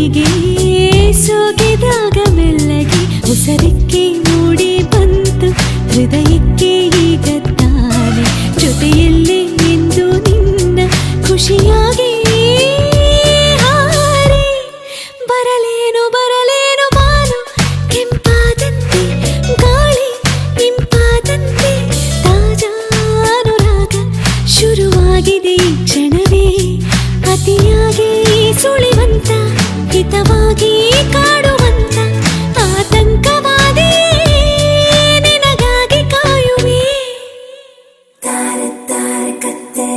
ಕಣ್ಣಿಗೆ ಸೋಕಿದಾಗ ಮೆಲ್ಲಗೆ ಉಸರಿಕ್ಕೆ ಮೂಡಿ ಬಂತು ಹೃದಯಕ್ಕೆ ಈಗ ತಾನೆ ಜೊತೆಯಲ್ಲೇ ಎಂದು ನಿನ್ನ ಖುಷಿಯಾಗಿ ಹಾರಿ ಬರಲೇನು ಬರಲೇನು ಬಾನು ಕೆಂಪಾದಂತೆ ಗಾಳಿ ಇಂಪಾದಂತೆ ತಾಜಾನುರಾಗ ಶುರುವಾಗಿದೆ ಈ ಕ್ಷಣವೇ ಅತಿಯಾಗಿ ಸುಳಿವಂತ ಹಿತವಾಗಿ ಕಾಡುವಂತ ಆತಂಕವಾದಿ ನಿನಗಾಗಿ ಕಾಯುವೆ ತಾರೆ ತಾರೆ ಕತ್ತೆ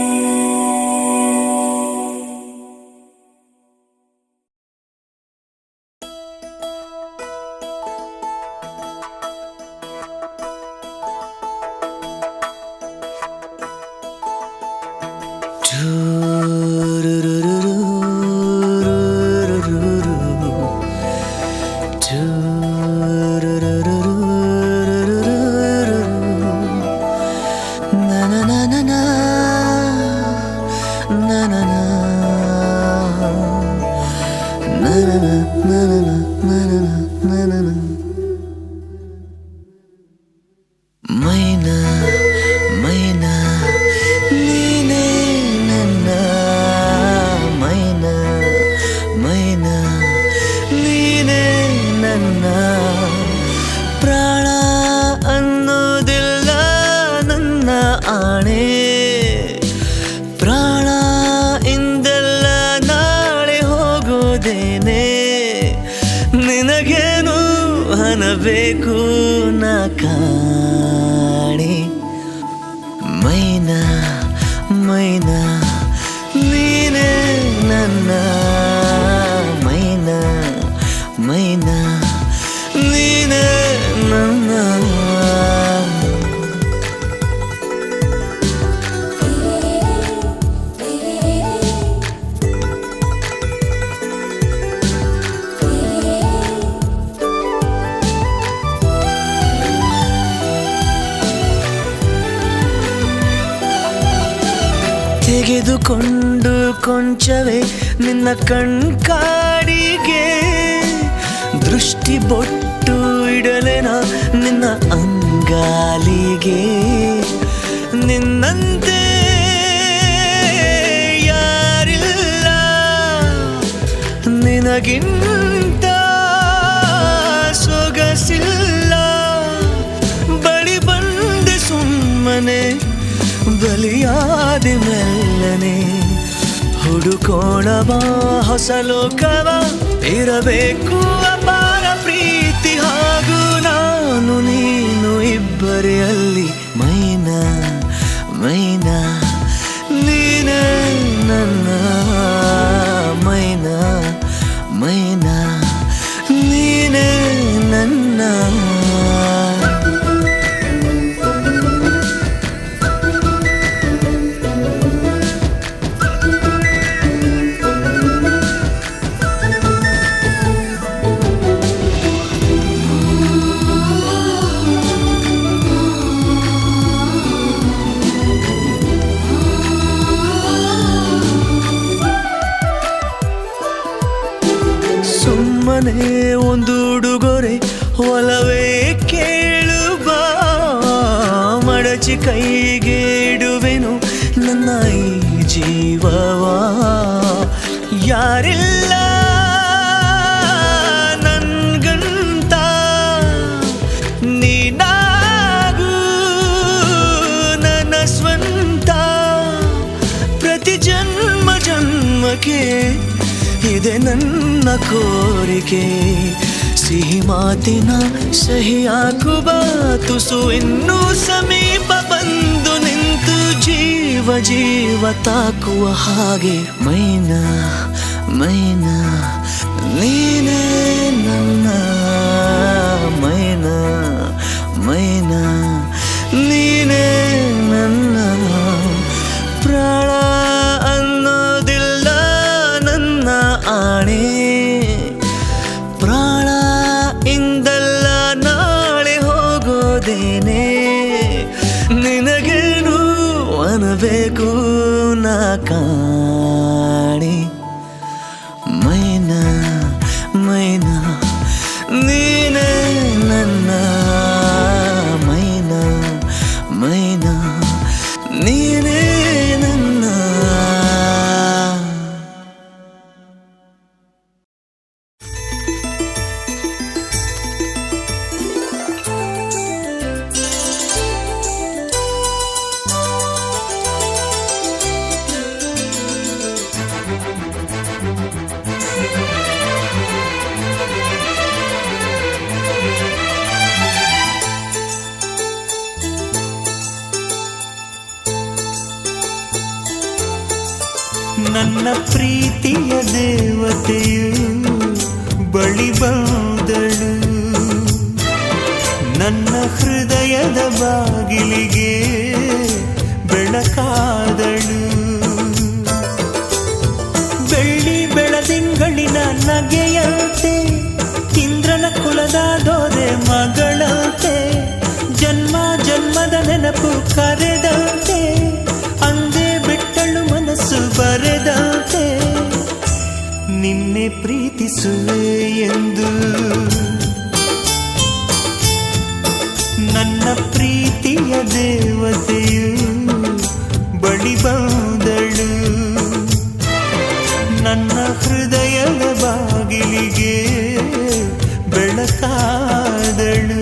ಮೈನಾ ಮೈನಾ ನೀನೇ ನನ್ನ ಮೈನಾ ಮೈನಾ ನೀನೇ ನನ್ನ ಪ್ರಾಣ ಅನ್ನೋದಿಲ್ಲ ನನ್ನ ಆಣೆ ಪ್ರಾಣ ಇಂದೆಲ್ಲ ನಾಳೆ ಹೋಗೋದೇನೆ ನಿನಗೇನು ಹಣಬೇಕು ನಾ ಕಾಣೆ ಮೈನಾ ಮೈನಾ ನೀನೇ ನನ್ನ ಮೈನಾ ಮೈನಾ ನೀನೇ ನನ್ನ ತೆಗೆದುಕೊಂಡು ಕೊಂಚವೇ ನಿನ್ನ ಕಣ್ಕಾಡಿಗೆ ದೃಷ್ಟಿ ಬೊಟ್ಟು ಇಡಲೆನ ನಿನ್ನ ಅಂಗಾಲಿಗೆ ನಿನ್ನಂತೆ ಯಾರಿಲ್ಲ ನಿನಗಿಂತ ಸೊಗಸಿಲ್ಲ ಬಳಿ ಬಂದೆ ಸುಮ್ಮನೆ ಬಲಿಯಾದ ಮೆಲ್ಲನೆ ಹುಡುಕೋಣ ಬಾ ಹೊಸ ಲೋಕವ ಇರಬೇಕು ಅಪಾರ ಪ್ರೀತಿ ಹಾಗೂ ನಾನು ನೀನು ಇಬ್ಬರೇ ಅಲ್ಲಿ ಮೈನಾ ಮೈನಾ ನೀನೇ ನನ್ನ ಮೈನಾ ಮೈನಾ ನೀನೇ ನನ್ನ ಸುಮ್ಮನೆ ಒಂದು ಉಡುಗೊರೆ ಒಲವೇ ಕೇಳುವ ಮಡಚಿ ಕೈಗೆ ಇಡುವೆನು ನನ್ನ ಈ ಜೀವವ ಯಾರಿಲ್ಲ ನನ್ಗಂತ ನೀನಾಗೂ ನನ್ನ ಸ್ವಂತ ಪ್ರತಿ ಜನ್ಮ ಜನ್ಮಕ್ಕೆ ಇದೆ ನನ್ನ ಕೋರಿಕೆ ಸಿಹಿ ಮಾತಿನ ಸಹಿ ಹಾಕುವ ತುಸು ಇನ್ನೂ ಸಮೀಪ ಬಂದು ನಿಂತು ಜೀವ ಜೀವ ತಾಕುವ ಹಾಗೆ ಮೈನಾ ಮೈನಾ ನೀನೇ ನನ್ನ ಮೈನಾ ಮೈನಾ ನೀನೇ ನನ್ನ ಪ್ರಾಣ ಅನ್ನೋದಿಲ್ಲ ನನ್ನ ಆಣೆ ಪ್ರಾಣ ಇಂದಲ್ಲ ನಾಳೆ ಹೋಗೋದೇನೆ ನಿನಗೇನು ಅನ್ನಬೇಕು ನಾ ಕಾಣೆ ಮೈನಾ ನನ್ನ ಪ್ರೀತಿಯ ದೇವತೆಯು ಬಳಿ ಬಂದಳು, ನನ್ನ ಹೃದಯದ ಬಾಗಿಲಿಗೆ ಬೆಳಕಾದಳು. ಬೆಳ್ಳಿ ಬೆಳದಿಂಗಳಿನ ನಗೆಯಂತೆ, ಇಂದ್ರನ ಕುಲದ ದೊರೆ ಮಗಳಂತೆ, ಜನ್ಮ ಜನ್ಮದ ನೆನಪು ಕರೆದಂತೆ, ಅಂದೇ ಬಿಟ್ಟಳು ಮನಸ್ಸು ಬರೆದಂತೆ, ನಿನ್ನೆ ಪ್ರೀತಿಸುವೆ ಎಂದು. ನನ್ನ ಪ್ರೀತಿಯ ದೇವತೆಯು ಬಳಿ ಬಂದಳು, ನನ್ನ ಹೃದಯದ ಬಾಗಿಲಿಗೆ ಬೆಳಕಾದಳು.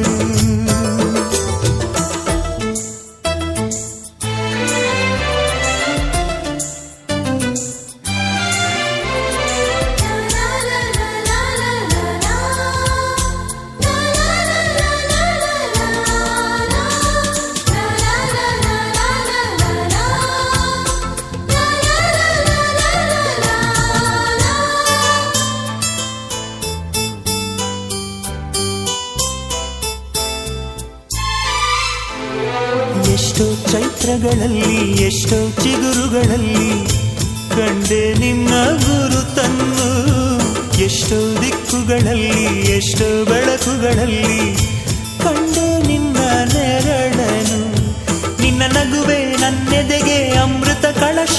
ಎಷ್ಟೋ ಚೈತ್ರಗಳಲ್ಲಿ, ಎಷ್ಟೋ ಚಿಗುರುಗಳಲ್ಲಿ ಕಂಡೆ ನಿನ್ನ ಗುರುತನ್ನು, ಎಷ್ಟೋ ದಿಕ್ಕುಗಳಲ್ಲಿ, ಎಷ್ಟೋ ಬೆಳಕುಗಳಲ್ಲಿ ಕಂಡೆ ನಿನ್ನ ನೆರಳನು. ನಿನ್ನ ನಗುವೆ ನನ್ನೆದೆಗೆ ಅಮೃತ ಕಳಶ,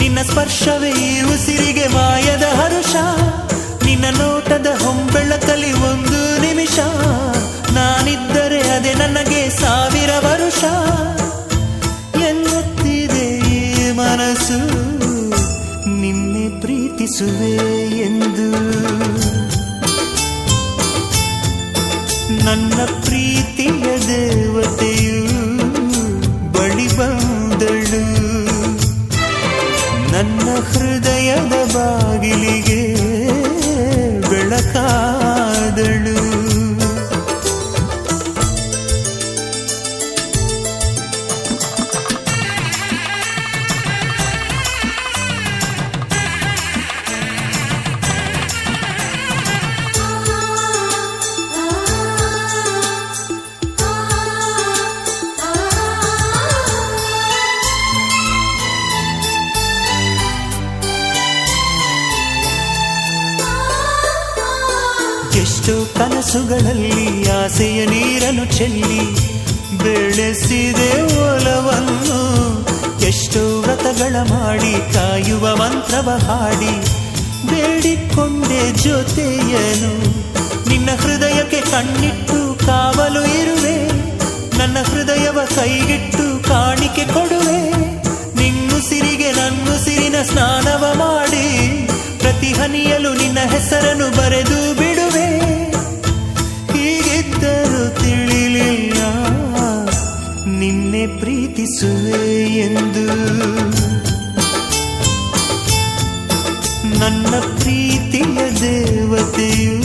ನಿನ್ನ ಸ್ಪರ್ಶವೇ ಈ ಉಸಿರಿಗೆ ಮಾಯದ ಹರುಷ, ನಿನ್ನ ನೋಟದ ಹೊಂಬೆಳಕಲಿ ಒಂದು ನಿಮಿಷ, ನಾನಿದ್ದರೆ ಅದೇ ನನಗೆ 1000 ವರುಷ. ಎನ್ನುತ್ತಿದೆ ಈ ಮನಸ್ಸು ನಿನ್ನೆ ಪ್ರೀತಿಸುವೆ ಎಂದು. ನನ್ನ ಪ್ರೀತಿಯ ದೇವತೆಯು ಬಳಿ ಬಂದಳು, ನನ್ನ ಹೃದಯದ ಬಾಗಿಲಿಗೆ ಬೆಳಕಾದಳು. ಎಷ್ಟೋ ಕನಸುಗಳಲ್ಲಿ ಆಸೆಯ ನೀರನ್ನು ಚೆಲ್ಲಿ ಬೆಳೆಸಿದೆ ಒಲವನ್ನು, ಎಷ್ಟೋ ವ್ರತಗಳ ಮಾಡಿ ಕಾಯುವ ಮಂತ್ರವ ಹಾಡಿ ಬೇಡಿಕೊಂಡೆ ಜೊತೆಯನು. ನಿನ್ನ ಹೃದಯಕ್ಕೆ ಕಣ್ಣಿಟ್ಟು ಕಾವಲು ಇರುವೆ, ನನ್ನ ಹೃದಯವ ಕೈಗಿಟ್ಟು ಕಾಣಿಕೆ ಕೊಡುವೆ. ನಿನ್ನುಸಿರಿಗೆ ನನ್ನುಸಿರಿನ ಸ್ನಾನವ ಮಾಡಿ ಪ್ರತಿ ಹನಿಯಲು ನಿನ್ನ ಹೆಸರನ್ನು ಬರೆದು ಬಿಡುವೆ. ಹೀಗಿದ್ದರೂ ತಿಳಿಲಿಲ್ಲ ನಿನ್ನೆ ಪ್ರೀತಿಸುವೆ ಎಂದು. ನನ್ನ ಪ್ರೀತಿಯ ದೇವತೆಯು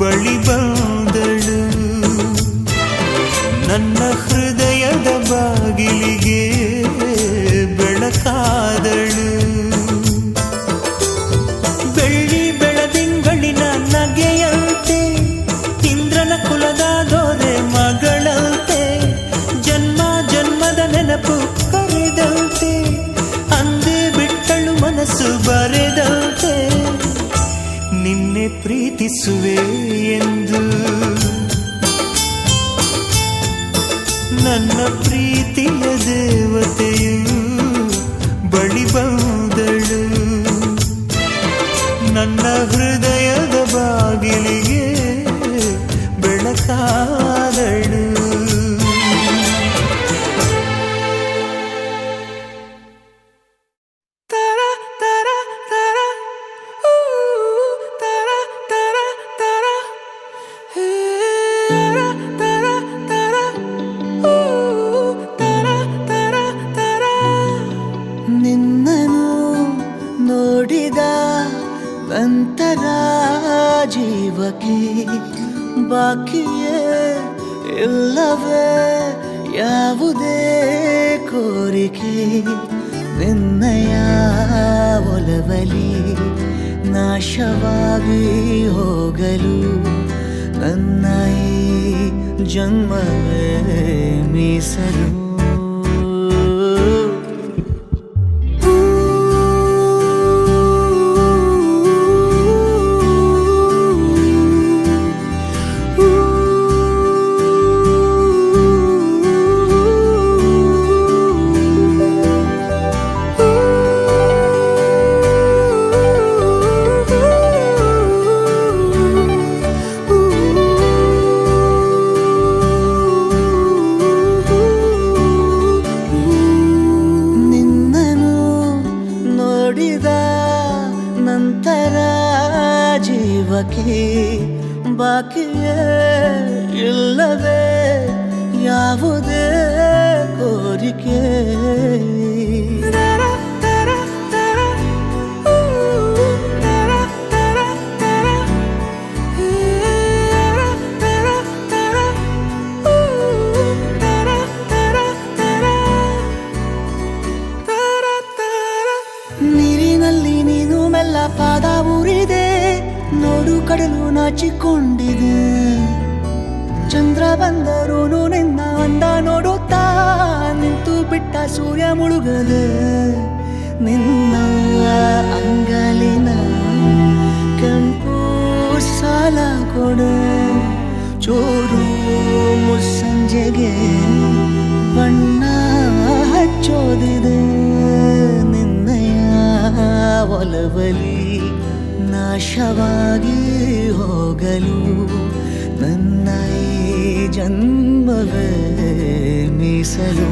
ಬಳಿ ಬಂದಳು, ನನ್ನ ಹೃದಯದ ಬಾಗಿಲಿಗೆ ಬೆಳಕಾದಳು. ಬೆಳ್ಳಿ ಬೆಳದಿಂಗಳಿನ ನಗೆಯಂತೆ, ಇಂದ್ರನ ಕುಲದ ದೊರೆ ಮಗಳಂತೆ, ಜನ್ಮ ಜನ್ಮದ ನೆನಪು ಕರೆದಂತೆ, ಅಂದೇ ಬಿಟ್ಟಳು ಮನಸ್ಸು ಬರೆದಂತೆ, ನಿನ್ನೆ ಪ್ರೀತಿಸುವೆ ಎಂದು. ನನ್ನ ಪ್ರೀತಿಯ ದೇವತೆಯು ಬಳಿ ಬಂದಳು, ನನ್ನ ಹೃದಯದ ಬಾಗಿಲಿಗೆ ಬೆಳಕಾದಳು. ನಂತರ ಜೀವಕ್ಕೆ ಬಾಕಿಯೇ ಇಲ್ಲವೇ ಯಾವುದೇ ಕೋರಿಕೆ, ನಿನ್ನಯ ಒಲವಲಿ ನಾಶವಾಗಿ ಹೋಗಲು ನನ್ನ ಈ ಜನ್ಮವೇ ಮೀಸಲು. ನಂತರ ಜೀವಕ್ಕೆ ಬಾಕಿಯೇ ಇಲ್ಲವೇ ಯಾವುದೇ ಕೋರಿಕೆ. ನೀರಿನಲ್ಲಿ ನೀನು ಮೆಲ್ಲ ಪಾದ ಊರಿದೆ, ನೋಡು ಕಡಲು ನಾಚಿಕೊಂಡಿದೆ. ಚಂದ್ರ ಬಂದರೂ ನಿನ್ನ ಅಂದ ನೋಡುತ್ತಾ ನಿಂತು ಬಿಟ್ಟ ಸೂರ್ಯ ಮುಳುಗದೆ. ನಿನ್ನ ಅಂಗಲಿನ ಕೆಂಪು ಸಾಲ ಕೊಡು, ಚೂರು ಮುಸ್ಸಂಜೆಗೆ ಬಣ್ಣ ಹಚ್ಚೋದಿದೆ. ನಿನ್ನಯ ಒಲವಲಿ ನಾಶವಾಗಿ ಹೋಗಲು ನನ್ನ ಈ ಜನ್ಮವೇ ಮೀಸಲು.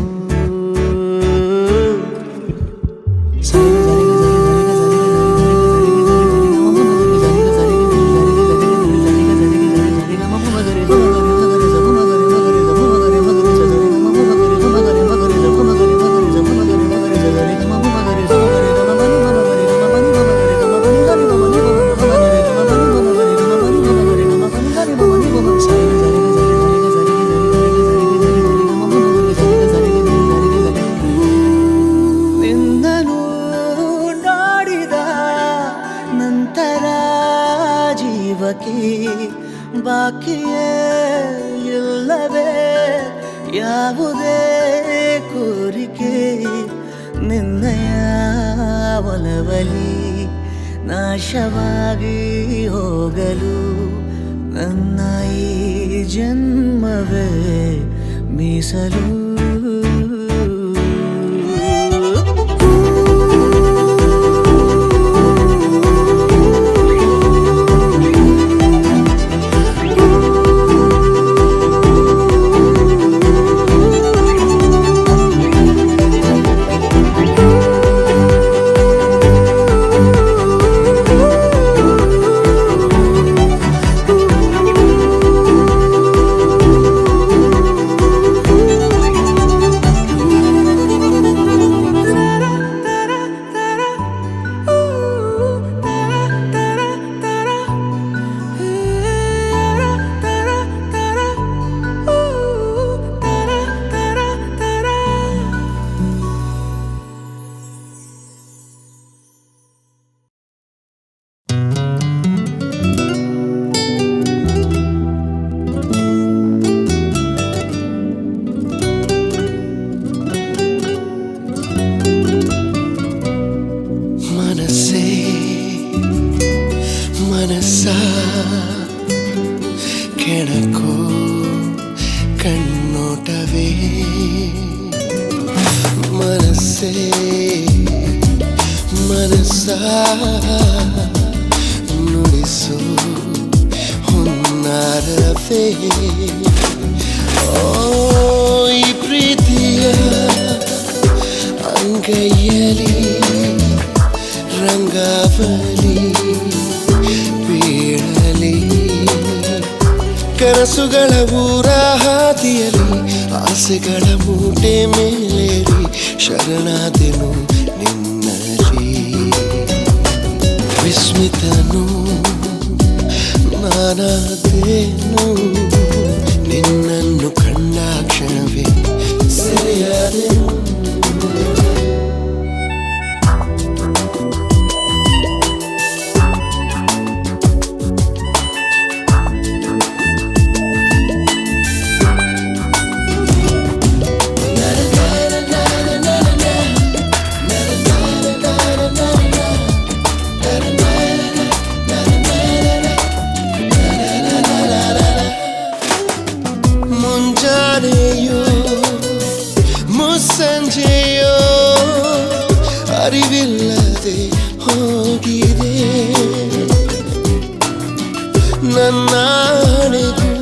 ಬಾಕಿಯೇ ಇಲ್ಲವೇ ಯಾವುದೇ ಕೋರಿಕೆ. ನಿನ್ನಯ ಒಲವಲಿ ನಾಶವಾಗಿ ಹೋಗಲು ನನ್ನ ಈ ಜನ್ಮವೇ ಮೀಸಲು. ಕೆಣಕೋ ಕಣ್ಣೋಟವೇ ಮನಸ್ಸೇ ಮನಸ್ಸ ನುಡಿಸು ಹುನ್ನಾರವೇ. ಈ ಪ್ರೀತಿಯ ಅಂಗೈಯಲಿ ರಂಗಾವಲಿ ಬೀಳಲಿ. ಕನಸುಗಳ ಊರ ಹಾದಿಯಲಿ ಆಸೆಗಳ ಮೂಟೆ ಮೇಲೇರಿ ಶರಣಾದೆನು ನಿನ್ನಲಿ. ವಿಸ್ಮಿತನು ನಾನಾದೇನು ನಿನ್ನನ್ನು ಕಂಡ ಕ್ಷಣವೇ ಸೆರೆಯಾದೆನು. ನನ್ನಾಣೆಗೂ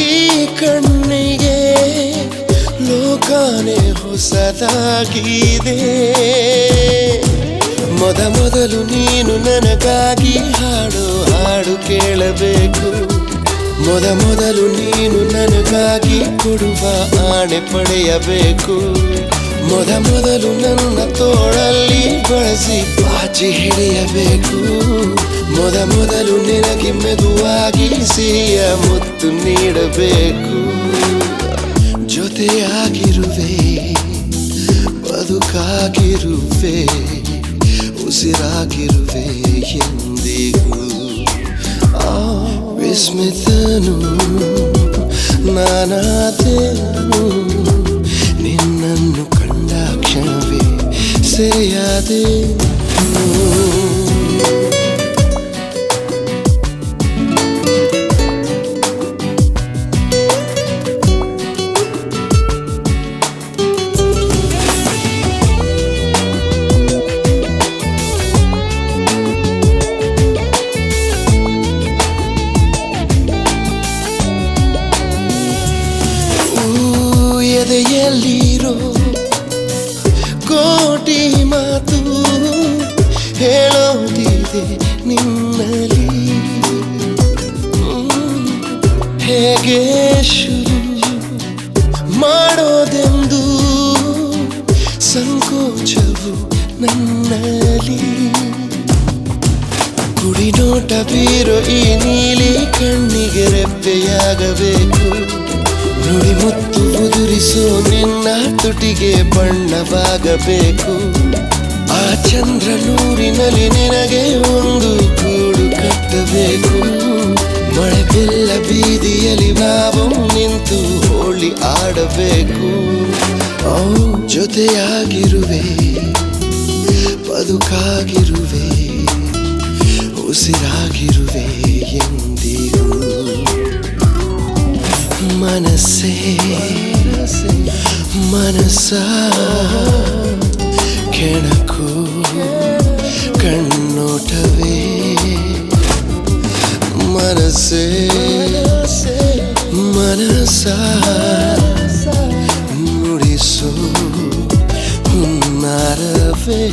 ಈ ಕಣ್ಣಿಗೆ ಲೋಕನೇ ಹೊಸದಾಗಿದೆ. ಮೊದಲು ನೀನು ನನಗಾಗಿ ಹಾಡು ಹಾಡು ಕೇಳಬೇಕು. ಮೊದಲು ನೀನು ನನಗಾಗಿ ಕೊಡುವ ಆಣೆ ಪಡೆಯಬೇಕು. ಮೊದಲು ನನ್ನ ತೋಳಲ್ಲಿ ಬಳಸಿ ಬಾಚಿ ಹಿಡಿಯಬೇಕು. ಮೊದಲು ನಿನಗೆ ಮೆದುವಾಗಿ ಸಿಹಿಯ ಮುತ್ತು ನೀಡಬೇಕು. ಜೊತೆಯಾಗಿರುವೆ, ಬದುಕಾಗಿರುವೆ, ಉಸಿರಾಗಿರುವೆ ಎಂದಿಗೂ. ವಿಸ್ಮಿತನು ನಾನಾದೆನು, ನಿನ್ನನ್ನು ಕಂಡ ಕ್ಷಣವೇ ಸೆರೆಯಾದೆನು. ಎದೆಯಲ್ಲಿರೋ ಕೋಟಿ ಮಾತು ಹೇಳೋದಿದೆ ನಿನ್ನಲ್ಲಿ. ಹೇಗೆ ಶುರು ಮಾಡೋದೆಂದು ಸಂಕೋಚವು ನನ್ನಲ್ಲಿ. ಕುಡಿ ನೋಟ ಬೀರೋ ಈ ನೀಲಿ ಕಣ್ಣಿಗೆ ರೆಪ್ಪೆಯಾಗಬೇಕು. ನುಡಿ ಮುತ್ತು ಉದುರಿಸೋ ನಿನ್ನ ತುಟಿಗೆ ಬಣ್ಣವಾಗಬೇಕು. ಆ ಚಂದ್ರ ನೂರಿನಲ್ಲಿ ನಿನಗೆ ಒಂದು ಗೂಡು ಕಟ್ಟಬೇಕು. ಮಳೆ ಬೆಲ್ಲ ಬೀದಿಯಲ್ಲಿ ನಾವು ನಿಂತು ಹೋಳಿ ಆಡಬೇಕು. ಜೊತೆಯಾಗಿರುವೆ, ಬದುಕಾಗಿರುವೆ, ಉಸಿರಾಗಿರುವೆ ಎಂದಿಗೂ. ಮನಸ್ಸೇ ಮನಸ್ಸ ಕೆಣಕು ಕಣ್ಣೋಟವೇ. ಮನಸ್ಸೇ ಮನಸ್ಸ ನುಡಿಸೋ ಹುನ್ನಾರವೇ.